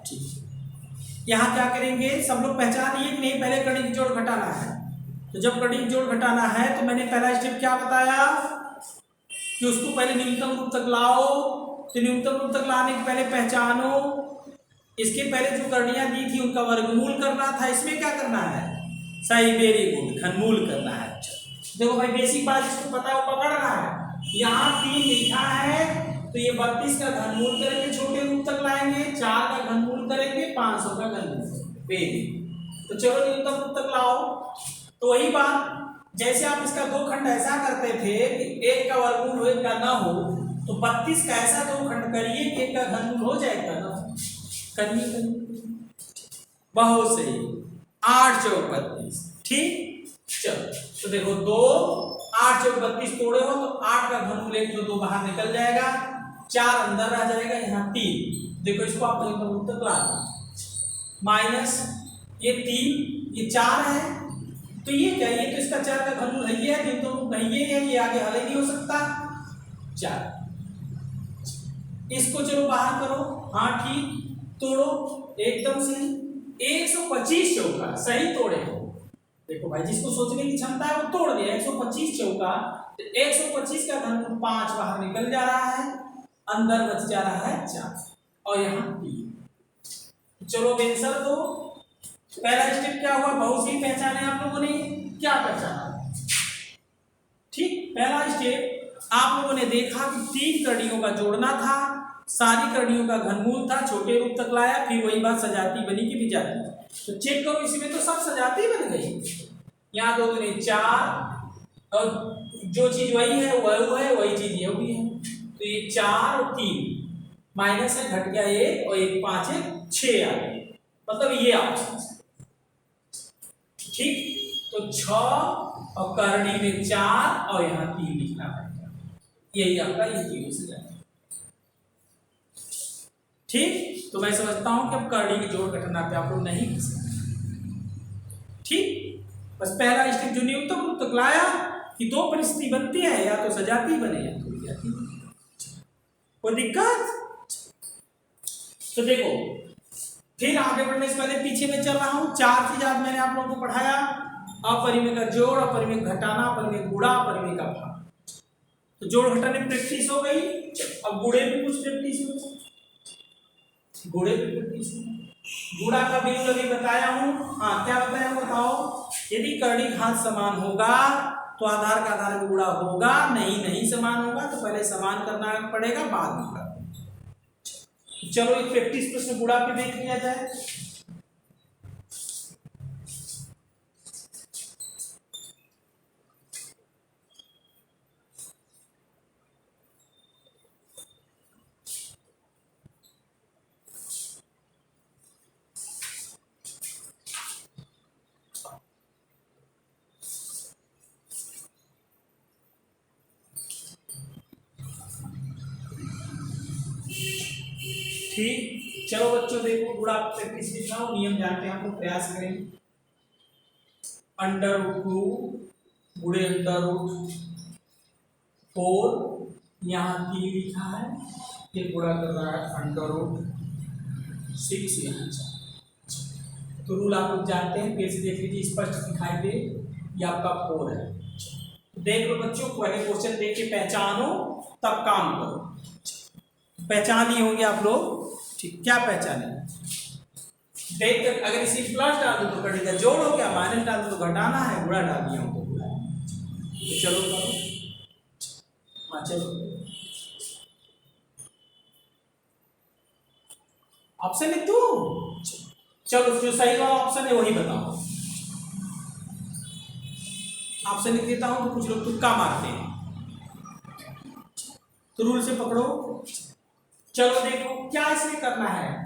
ठीक। यहाँ क्या करेंगे, सब लोग पहचान लिए कि नहीं? पहले कड़ी की जोड़ घटाना है, तो जब कड़ी की जोड़ घटाना है तो मैंने पहला स्टेप क्या बताया कि उसको पहले न्यूनतम रूप तक लाओ। तो न्यूनतम रूप तक लाने के पहले पहचानो, इसके पहले जो कड़ियां दी थी उनका वर्गमूल करना था। इसमें क्या करना है? सही, वेरी गुड, घनमूल करना है। देखो भाई बेसिक बात इसको पता है, पकड़ रहा है। यहाँ 3 लिखा है तो ये 32 का घनमूल करेंगे, छोटे रूप तक लाएंगे, 4 का घनमूल करेंगे, 500 का घनमूल। तो चलो न्यूनतम रूप तक लाओ। तो वही बात, जैसे आप इसका 2 खंड ऐसा करते थे कि 1 का वर्गमूल हो 1 का ना हो, तो 32 का ऐसा 2 खंड करिए कि 1 का घनमूल हो जाएगा ना। करिए, बहुत सही, 8 × 32, ठीक। चलो तो देखो 2 8 चौक 32 तोड़े हो तो 8 का घनमूल 1 तो 2 बाहर निकल जाएगा, 4 अंदर रह जाएगा, यहाँ 3। देखो इसको आप तक ला माइनस ये 3 ये 4 है, तो ये क्या, ये तो इसका 4 का घनमूल है, ये है, जिन दोनों नहीं है, ये आगे हल ही नहीं हो सकता 4। इसको चलो बाहर करो, हाँ ठीक, तोड़ो एकदम से 125 चौका सही तोड़े हो। देखो भाई जिसको सोचने की क्षमता है वो तोड़ दिया 125 चौका, तो 125 का घनमूल 5 बाहर निकल जा रहा है, अंदर बच जा रहा है 4 और यहाँ 3। चलो आंसर दो। पहला स्टेप क्या हुआ, बहुसी पहचाने आप लोगों ने, क्या पहचाना, ठीक। पहला स्टेप आप लोगों ने देखा कि 3 कड़ियों का जोड़ना था, सारी कड़ियों का घनमूल था, छोटे रूप तक लाया, फिर वही बात सजाती बनी कि विजाती। तो चेक करो इसमें तो सब सजाती बन गई, यहाँ 2 दूनी 4 और जो चीज वही है वो है, वही चीज ये भी है, तो ये 4 और 3 माइनस है, घट गया 1 और 1 5 है 6 आ गए, मतलब ये ऑप्शन है, ठीक। तो 6 और करनी में 4 और यहाँ 3 लिखना पड़ेगा, यही आपका ये तीनों से जाएगा, ठीक। तो मैं समझता हूं कि अब करनी की जोड़ घटना पे आप लोग नहीं कर सकते, ठीक। बस पहला स्टेप जो न्यूनतम रूप तक लाया कि 2 परिस्थिति बनती है, या तो सजाती बने या तो विजाती बने, कोई दिक्कत। तो देखो फिर आगे बढ़ने से पहले पीछे में चल रहा हूं, 4 चीज आज मैंने आप लोगों को पढ़ाया, अपरिमेय का जोड़, अपरिमेय घटाना, अपरिमेय गुणा, अपरिमेय का भाग। तो जोड़ घटाने में प्रैक्टिस हो गई, अब गुणे में कुछ प्रैक्टिस हो, गुणे में प्रैक्टिस हो। गुणा का बिल्कुल अभी बताया हूं, हाँ क्या बताया हूं बताओ, यदि कर्णी घात समान होगा तो आधार का आधार में गुणा होगा, नहीं समान होगा तो पहले समान करना पड़ेगा, बाद में गुणा। चलो एक प्रैक्टिस प्रश्न गुणा पे देख लिया जाए। ठीक, चलो बच्चों देखो गुणा प्रैक्टिस लिखा हूं, नियम जानते हैं, आपको प्रयास करें। √2 गुणे √4, यहाँ 3 लिखा है, ये गुणा कर रहा है √6, यहाँ 4। तो रूल आप लोग जानते हैं, फिर से देख लीजिए, स्पष्ट दिखाई दे, ये आपका 4 है। देख लो बच्चों, पहले क्वेश्चन देख के पहचानो तब काम करो। पहचान लिए होंगे आप लोग, ठीक। क्या पहचाने, देख कर अगर इसी प्लस डाल दो तो कड़ी का जोड़ हो गया, माइनस डाल दो तो घटाना है, गुणा डाल दिया हमको गुणा। तो चलो करो, हाँ चलो ऑप्शन लिख दो, चलो जो सही वाला ऑप्शन है वही बताओ। ऑप्शन लिख देता हूं तो कुछ लोग तुक्का मारते हैं, तो रूल से पकड़ो। चलो देखो क्या इसमें करना है,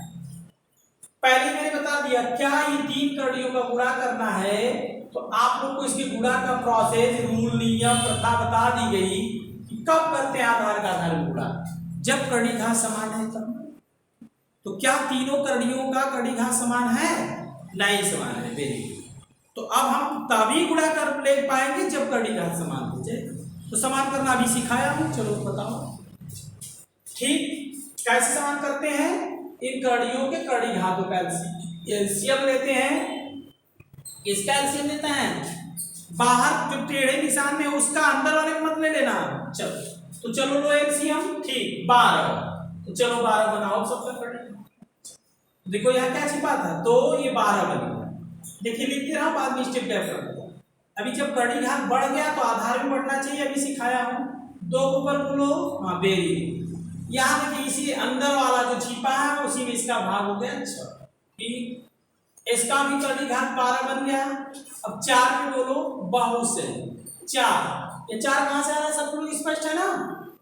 पहले मैंने बता दिया, क्या ये 3 कड़ियों का गुणा करना है, तो आप लोग को इसके गुणा का प्रोसेस, रूल, नियम, प्रथा बता दी गई कि कब करते हैं आधार का आधार गुणा, जब कड़ी घात समान है तब। तो क्या तीनों कड़ियों का कड़ी घात समान है, नहीं समान है, वेरी गुड। तो अब हम तभी गुणा कर ले पाएंगे जब कड़ी घात समान हो जाए। तो समान करना अभी सिखाया हूं, चलो बताओ, ठीक। कैसे समान करते हैं, इन कड़ियों के कड़ी घातों का एलसीएम लेते हैं, इसका एलसीएम लेते हैं, बाहर जो टेढ़े निशान में उसका अंदर वाले को मत ले लेना। चलो तो चलो लो एलसीएम, ठीक 12, तो चलो 12 बनाओ सबका कड़ी। देखो यहाँ क्या छिपा था, तो ये 12 बन गया, देखिए लिखते रहा, बाद में स्टेप क्या करना। अभी जब कड़ी घात बढ़ गया तो आधार भी बढ़ना चाहिए, अभी सिखाया हूं, 2 ऊपर बोलो, हाँ बेरी, यहाँ देखिए इसी अंदर वाला जो छिपा है उसी में इसका भाग हो गया 6, ठीक। इसका भी कड़ी घात 12 बन गया। अब 4 में बोलो बहुत से 4, ये 4 कहां से आ रहा है, सब लोग स्पष्ट है ना,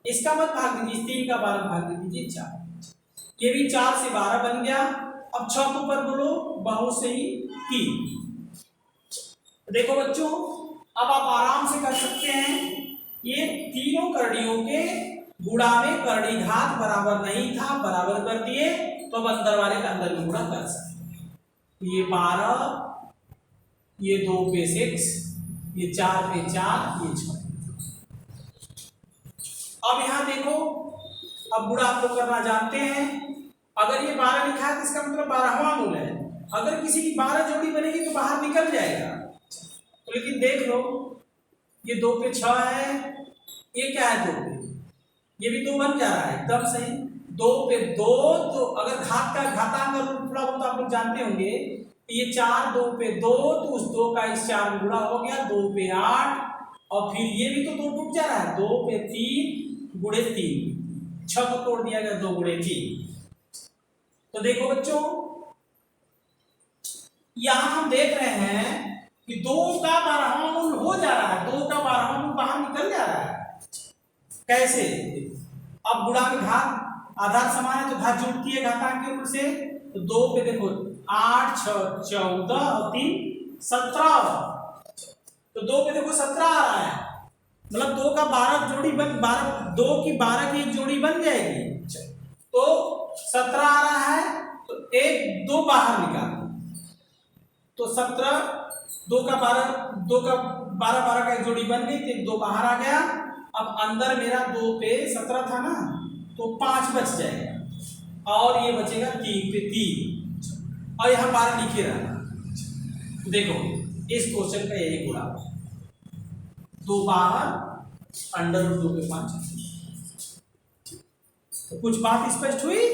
इसका मत भाग दीजिए, 3 का 12 भाग दीजिए 4, ये भी 4 से 12 बन गया। अब 6 के ऊपर बोलो बहुत से ही 3। देखो बच्चों अब आप आराम से कर सकते हैं, ये तीनों कड़ियों के गुणा में करड़ी घात बराबर नहीं था, बराबर कर दिए, तो अब अंदर वाले का अंदर में गुणा कर सकते हैं। ये 12, ये 2 पे 6, ये 4 पे 4, ये 6। अब यहां देखो, अब गुणा आप लोग करना जानते हैं। अगर ये 12 लिखा है तो इसका मतलब 12वां मूल है। अगर किसी की 12 जोड़ी बनेगी तो बाहर निकल जाएगा। तो लेकिन देख लो, ये 2 पे 6 है, ये क्या है 2 पे, ये भी 2 बन जा रहा है, एकदम सही। 2 पे 2, तो अगर घात का घातांक थोड़ा बहुत आप लोग जानते होंगे, तो ये 4, 2 पे 2, तो उस 2 का इस 4 में गुणा हो गया, 2 पे 8, और फिर ये भी तो 2 टूट जा रहा है, 2 पे 3 गुणे 3, 6 को तोड़ दिया गया, 2 गुणे 3। तो देखो बच्चों, यहां हम देख रहे हैं कि 2 का 12वां मूल हो जा रहा है, 2 का 12वां मूल बाहर निकल जा रहा है। कैसे? अब गुणा में घात आधार समान है तो घात जुड़ती है घातांक के रूप से, तो 2 पे देखो 8, 6, 14 और 3 17, तो 2 पे देखो 17 आ रहा है, मतलब 2 का 12 जोड़ी बन 12, 2 की 12 की एक जोड़ी बन जाएगी, तो 17 आ रहा है, तो 1 2 बाहर निकाल, तो 17, 2 का 12 का एक जोड़ी बन गई, तो 2 बाहर आ गया। अब अंदर मेरा 2 पे 17 था ना, तो 5 बच जाएगा, और ये बचेगा 3 पे 3, और यहाँ 12 लिखे रहना। देखो इस क्वेश्चन का यही गुणा, 2 बाहर, अंडर रूट 2 पे 5। तो कुछ बात स्पष्ट हुई।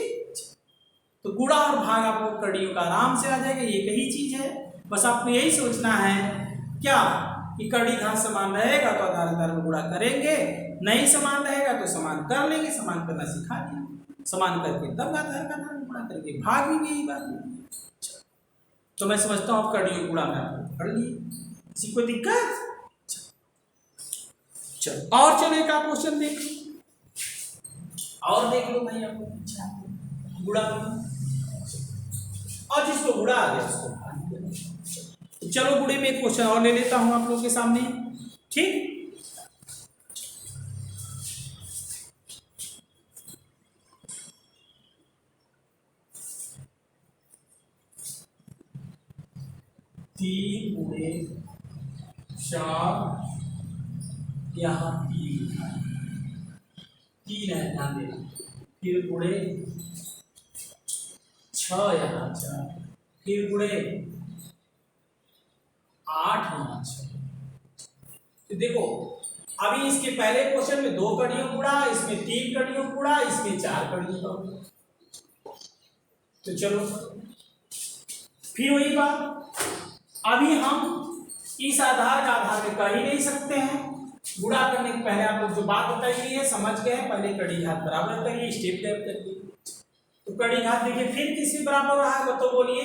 तो गुणा और भाग आपको कड़ियों का आराम से आ जाएगा, ये कही चीज है। बस आपको यही सोचना है क्या कि कड़ी घात समान रहेगा तो आधार आधार में गुणा करेंगे, नहीं समान रहेगा तो समान कर लेंगे, समान करना सिखा दिया, समान करके तब आधार का आधार में गुणा करके भाग भी यही बात है। तो मैं समझता हूँ आप कड़ियों गुणा में आपको पढ़ लिए, किसी को दिक्कत? चलो और चलो एक क्वेश्चन देख लो, और देख लो भाई, आपको अच्छा गुणा और जिसको गुणा आ गया उसको। चलो गुणे में एक क्वेश्चन और ले लेता हूं आप लोगों के सामने, ठीक। 3 गुणे 4, यहाँ 3 है, ध्यान देना, फिर गुणे 6 यहाँ 4, फिर गुणे 8 यहाँ 6। तो देखो अभी इसके पहले क्वेश्चन में 2 कड़ियों गुणा, इसमें 3 कड़ियों गुणा, इसमें 4 कड़ियों का गुणा। तो चलो फिर वही बात, अभी हम इस आधार का आधार में कर ही नहीं सकते हैं। गुणा करने के पहले आप लोग जो बात बताई गई है समझ गए, पहले कड़ी घात बराबर करिए, स्टेप डेप करिए। तो कड़ी घात देखिए फिर किसके बराबर हो रहा है, वो तो बोलिए,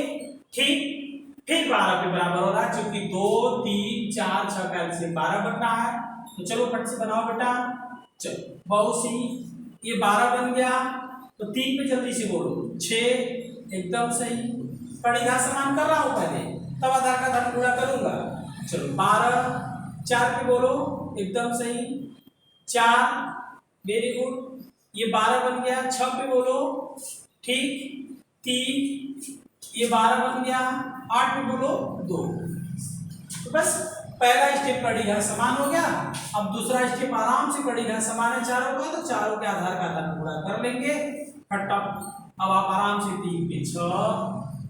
ठीक, फिर 12 के बराबर हो रहा है, क्योंकि 2 3 4 6 का से 12 बनना है। तो चलो फट से बनाओ बेटा, चलो बहुत सी, ये 12 बन गया, तो 3 पे जल्दी से बोलो 6, एकदम सही। कड़ी घात समान कर रहा हूं पहले, तब आधार का आधार गुणा करूंगा। चलो 12, 4 पे बोलो, एकदम सही, 4, वेरी गुड, ये 12 बन गया। 6 पे बोलो, ठीक, 3, ये 12 बन गया। 8 पे बोलो 2। तो बस पहला स्टेप कड़ी घात समान हो गया। अब दूसरा स्टेप आराम से कड़ी घात समान है चारों का, तो चारों के आधार का आधार गुणा कर लेंगे फटाफट। अब आप आराम से 3 पे 6,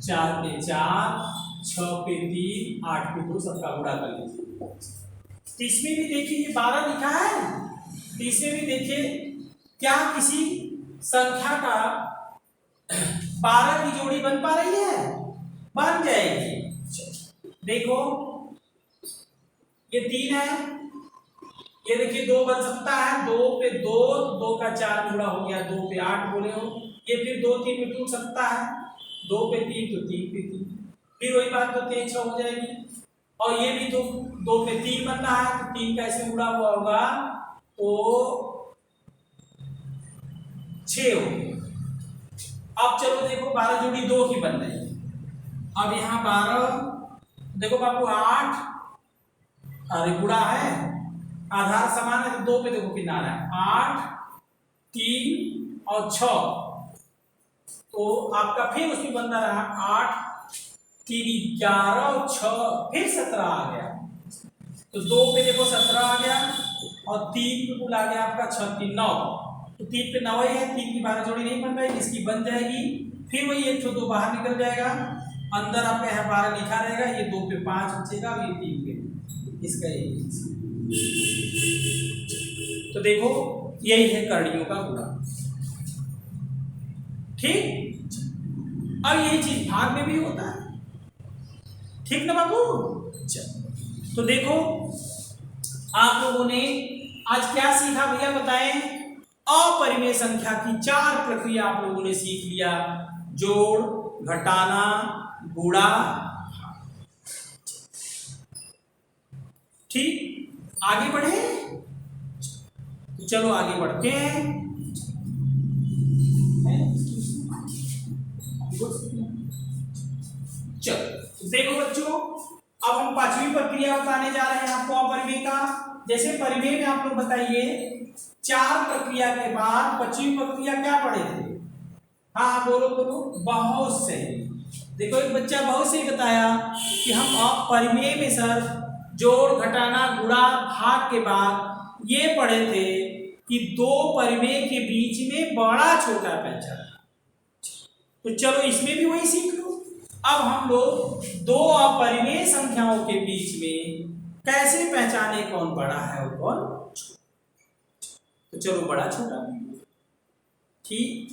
4 पे 4, 6 पे 3, 8 पे 2 सबका गुणा कर लीजिए। इसमें भी देखिए ये 12 लिखा है, इसमें भी देखिए क्या किसी संख्या का 12 की जोड़ी बन पा रही है, बन जाएगी। देखो ये 3 है, ये देखिए 2 बन सकता है, 2 पे 2, 2 का 4 गुणा हो गया, 2 पे 8 बोले हो। ये फिर 2 3 में टूट सकता है, 2 पे 3 तो 3 पे 3, फिर वही बात, तो 3 6 हो जाएगी। और ये भी तो 2 पे 3 बनना है, तो 3 कैसे गुणा हुआ होगा, तो 6 हो। अब चलो देखो 12 जोड़ी 2 की बन रही है। अब यहाँ 12 देखो बाबू 8 अरे गुणा है, आधार समान है तो 2 पे देखो कितना आ रहा है 8 3 और 6, तो आपका फिर उसमें बंदा रहा 8 3 11 और 6 फिर 17 आ गया, तो 2 पे देखो 17 आ गया और 3 पे कुल आ गया आपका 6 3 9, तो 3 पे 9 ही है, 3 की 12 जोड़ी नहीं बन पाएगी, इसकी बन जाएगी, फिर वही 1 तो 2 बाहर निकल जाएगा, अंदर आपका यहाँ 12 लिखा रहेगा, ये 2 पे 5 बचेगा और ये 3 पे इसका ये। तो देखो यही है करणियों का गुणा। ठीक, अब यही चीज भाग में भी होता है, ठीक ना बाबू। तो देखो आप लोगों ने आज क्या सीखा भैया बताएं, अपरिमेय संख्या की 4 प्रक्रिया आप लोगों ने सीख लिया, जोड़, घटाना, गुणा। ठीक, आगे बढ़े, तो चलो आगे बढ़ते हैं। चलो देखो बच्चों, अब हम 5वीं प्रक्रिया बताने जा रहे हैं आपको अपरिमेय का। जैसे परिमेय में आप लोग बताइए 4 प्रक्रिया के बाद 5वीं प्रक्रिया क्या पढ़े थे? हाँ बोलो बोलो, बहुत से। देखो एक बच्चा बहुत से बताया कि हम अपरिमेय में सर जोड़, घटाना, गुणा, भाग के बाद ये पढ़े थे कि 2 परिमेय के बीच में बड़ा छोटा पहचान। तो चलो इसमें भी वही सीख लो। अब हम लोग 2 अपरिमेय संख्याओं के बीच में कैसे पहचाने कौन बड़ा है और कौन छोटा। तो चलो बड़ा छोटा, ठीक,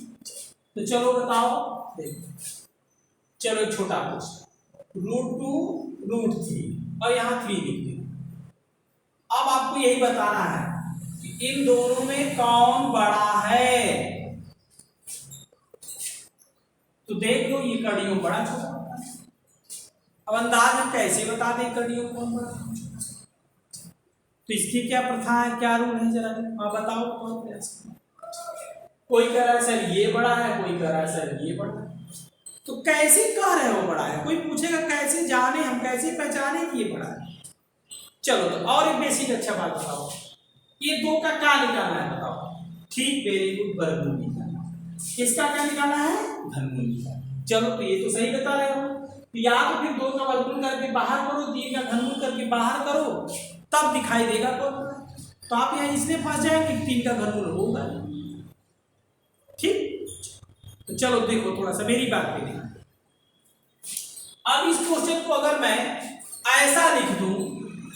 तो चलो बताओ, देखो चलो एक छोटा क्वेश्चन, √2 √3 और यहाँ 3 लिख दो। अब आपको यही बताना है कि इन दोनों में कौन बड़ा है। तो देख लो ये कड़ियों बड़ा छोटा। अब अंदाज हम कैसे बता दें कड़ियों कौन बड़ा, तो इसकी क्या प्रथा है, क्या रूल है, जरा आप बताओ कौन प्रयास। कोई कह रहा है सर ये बड़ा है, कोई कह रहा है सर ये बड़ा है, तो कैसे कह रहे हो बड़ा है, कोई पूछेगा कैसे जाने हम, कैसे पहचाने कि ये बड़ा है। चलो तो और एक बेसिक अच्छा बात बताओ, ये 2 का क्या निकालना है बताओ। ठीक, वेरी गुड, वर्गमूल निकालना। इसका क्या निकालना है, घनमूल निकालना। चलो तो ये तो सही बता रहे हो, तो या तो फिर 2 का वर्गमूल करके बाहर करो, 3 का घनमूल करके बाहर करो, तब दिखाई देगा कौन। तो आप यहाँ इसलिए फंस जाएंगे कि 3 का घनमूल होगा। ठीक, तो चलो देखो थोड़ा सा मेरी बात पे ध्यान। अब इस क्वेश्चन को अगर मैं ऐसा लिख दूं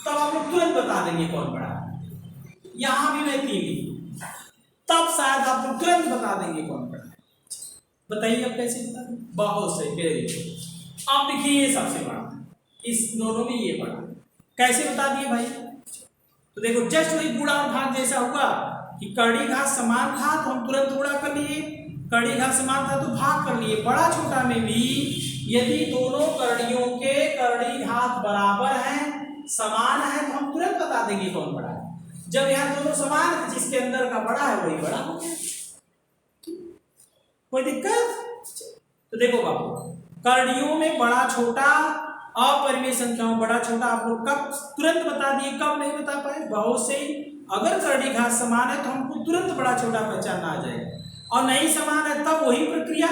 तब आप लोग तुरंत बता देंगे कौन बड़ा है। यहां भी मैं 3 लिखूं तब शायद आप लोग तुरंत बता देंगे कौन बड़ा है। बताइए अब कैसे बता दें। बहुत सही, वेरी गुड। अब देखिए ये सबसे बड़ा, इस दोनों में ये बड़ा, कैसे बता दिए भाई। तो देखो जस्ट वही गुणा और भाग जैसा हुआ कि कड़ी घात समान था तो हम तुरंत गुणा कर लिए, कड़ी घात समान था तो भाग कर लिए। बड़ा छोटा में भी यदि दोनों कड़ियों के कड़ी घात बराबर हैं, समान है, तो हम तुरंत बता देंगे कौन बड़ा है। जब यहाँ दोनों समान है, जिसके अंदर का बड़ा है वही बड़ा हो गया। कोई दिक्कत। तो देखो बाबू, कड़ियों में बड़ा छोटा, अपरिमेय संख्याओं बड़ा छोटा आप लोग कब तुरंत बता दिए, कब नहीं बता पाए, बहुत से। अगर कड़ी घात समान है तो हमको तुरंत बड़ा छोटा पहचानना आ जाएगा, और नहीं समान है तब वही प्रक्रिया,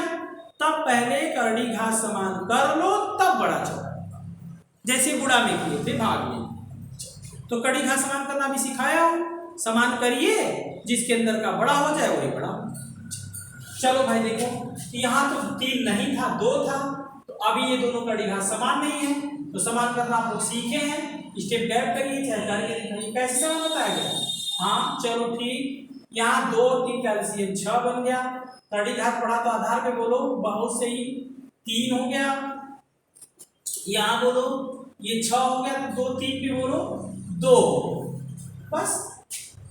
तब पहले कड़ी घात समान कर लो तब बड़ा छोटा, जैसे गुणा में किए थे भाग में। तो कड़ी घात समान करना भी सिखाया हूं, समान करिए, जिसके अंदर का बड़ा हो जाए वही बड़ा। चलो भाई देखो यहाँ तो 3 नहीं था 2 था, तो अभी ये दोनों कड़ी घात समान नहीं है, तो समान करना आप लोग सीखे हैं। स्टेप गैप करिए, चाहे करके दिखाइए कैसे समान बताया गया। हाँ चलो ठीक, यहाँ 2 3 कैल्शियम 6 बन गया, कड़ी घात पढ़ा तो आधार पे बोलो, बहुत सही 3 हो गया, यहाँ बोलो ये 6 हो गया, तो 2 3 पे बोलो 2, बस।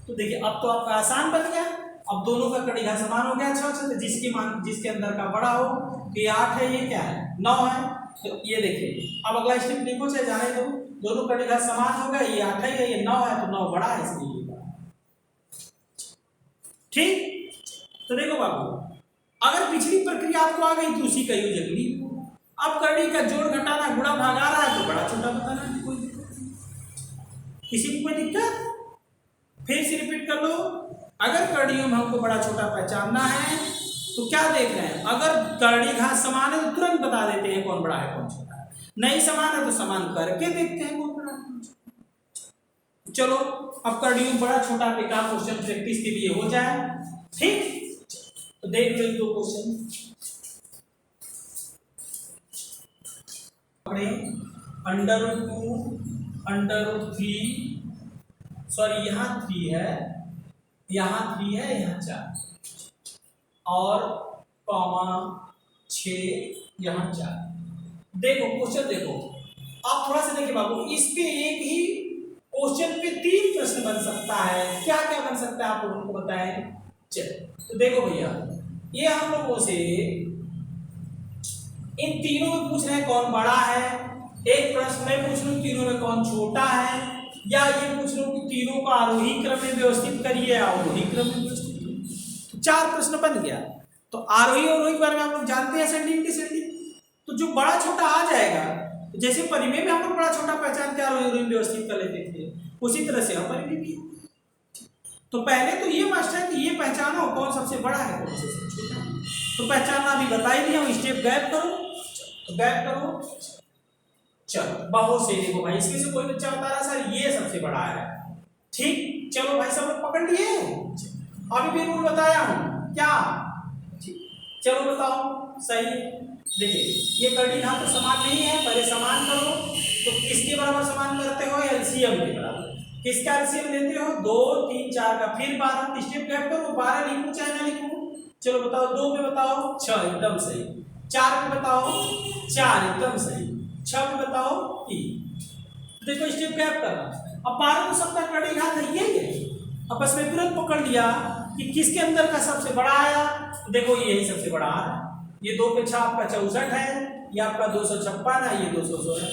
तो देखिए अब तो आपका आसान बन गया, अब दोनों का कड़ी घात समान हो गया 6 से, जिसके अंदर का बड़ा हो, तो ये 8 है, ये क्या है 9 है, तो ये देखिए अब अगला स्टेप लिखो, चाहे जाने दो, दोनों कड़ी घात समान हो गया, ये 8 है ये 9 है, तो 9 बड़ा है इसलिए ये बड़ा। ठीक, तो देखो बाबू, अगर पिछली प्रक्रिया आपको आ गई तो उसी का यूज अगली। अब कड़ी का जोड़ घटाना गुणा भाग आ रहा है तो बड़ा छोटा बताना है, कोई किसी को कोई दिक्कत? फिर से रिपीट कर लो। अगर कड़ियों में हमको बड़ा छोटा पहचानना है तो क्या देख रहे हैं, अगर करड़ी घात समान है तो तुरंत बता देते हैं कौन बड़ा है कौन छोटा है, नहीं समान है तो समान करके देखते हैं कौन बड़ा है कौन छोटा। चलो अब करड़ियों में बड़ा छोटा पे का क्वेश्चन प्रैक्टिस के लिए हो जाए, ठीक। तो देख लो दो क्वेश्चन। √2 √3, सॉरी यहाँ 3 है, यहाँ 3 है, यहाँ 4 और कॉमा 6 यहाँ 4। देखो क्वेश्चन देखो, आप थोड़ा सा देखिए बाबू, इस पे एक ही क्वेश्चन पे 3 प्रश्न बन सकता है। क्या क्या बन सकता है आप लोगों को बताएं। चलो तो देखो भैया, ये हम लोगों से इन तीनों में पूछ रहे हैं कौन बड़ा है, एक प्रश्न में पूछ लूं तीनों में कौन छोटा है, या ये पूछ लूं कि तीनों को आरोही क्रम में व्यवस्थित करिए, अवरोही क्रम में व्यवस्थित करिए। तो 4 प्रश्न बन गया। तो आरोही और अवरोही के बारे में आप लोग जानते हैं, असेंडिंग डिसेंडिंग। तो जो बड़ा छोटा आ जाएगा, तो जैसे परिमेय में हम लोग बड़ा छोटा पहचान के आरोही अवरोही व्यवस्थित कर लेते थे, उसी तरह से अपरिमेय भी। तो पहले तो ये मास्टर है कि ये पहचानो कौन सबसे बड़ा है कौन सबसे छोटा है। तो पहचानना भी बता ही दिया, स्टेप गैप करो, तो गैप करो। चलो बहुत से देखो भाई, इसमें से कोई बच्चा बता रहा सर ये सबसे बड़ा है, ठीक। चलो भाई सब लोग पकड़ लिए, अभी भी रूल बताया हूं क्या, ठीक। चलो बताओ सही। देखिए ये कड़ी यहाँ तो समान नहीं है, पहले समान करो। तो किसके बराबर समान करते हो, एलसीएम के बराबर। किसका एलसीएम लेते हो, 2 3 4 का, फिर 12 स्टेप गैप करो, 12 लिखूं चाहे ना लिखूं। चलो बताओ, 2 पे बताओ 6 एकदम सही, 4 पे बताओ 4 एकदम सही, 6 पे बताओ 3। देखो स्टेप गैप करना। अब 12 तो सबका कड़ी घात है ये, अब बस मैं तुरंत पकड़ लिया कि किसके अंदर का सबसे बड़ा आया। तो देखो यही सबसे बड़ा आ रहा है, ये 2 पे 6 आपका 64 है, ये आपका 256 है, ये 216 है।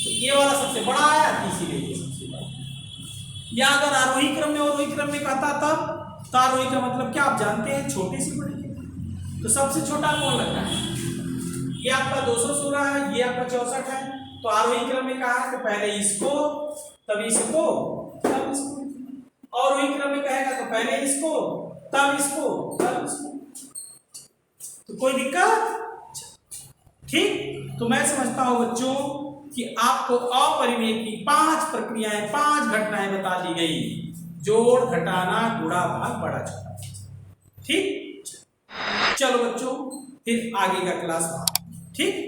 तो ये वाला सबसे बड़ा आया, इसीलिए ये सबसे बड़ा। या अगर आरोही क्रम में अवरोही क्रम में कहता तब, तो आरोही का मतलब क्या आप जानते हैं, छोटे से बड़े। तो सबसे छोटा कौन लगता है, ये आपका 216 है, ये आपका 64 है। तो आरोही क्रम में कहा है तो पहले इसको तब इसको तब इसको, अवरोही क्रम में कहेगा तो पहले इसको तब इसको तब इसको। तो कोई दिक्कत, ठीक। तो मैं समझता हूं बच्चों कि आपको अपरिमेय की 5 प्रक्रियाएं, 5 घटनाएं बता दी गई, जोड़ घटाना गुणा भाग बड़ा छोटा, ठीक। चलो बच्चों फिर आगे का क्लास, ठीक।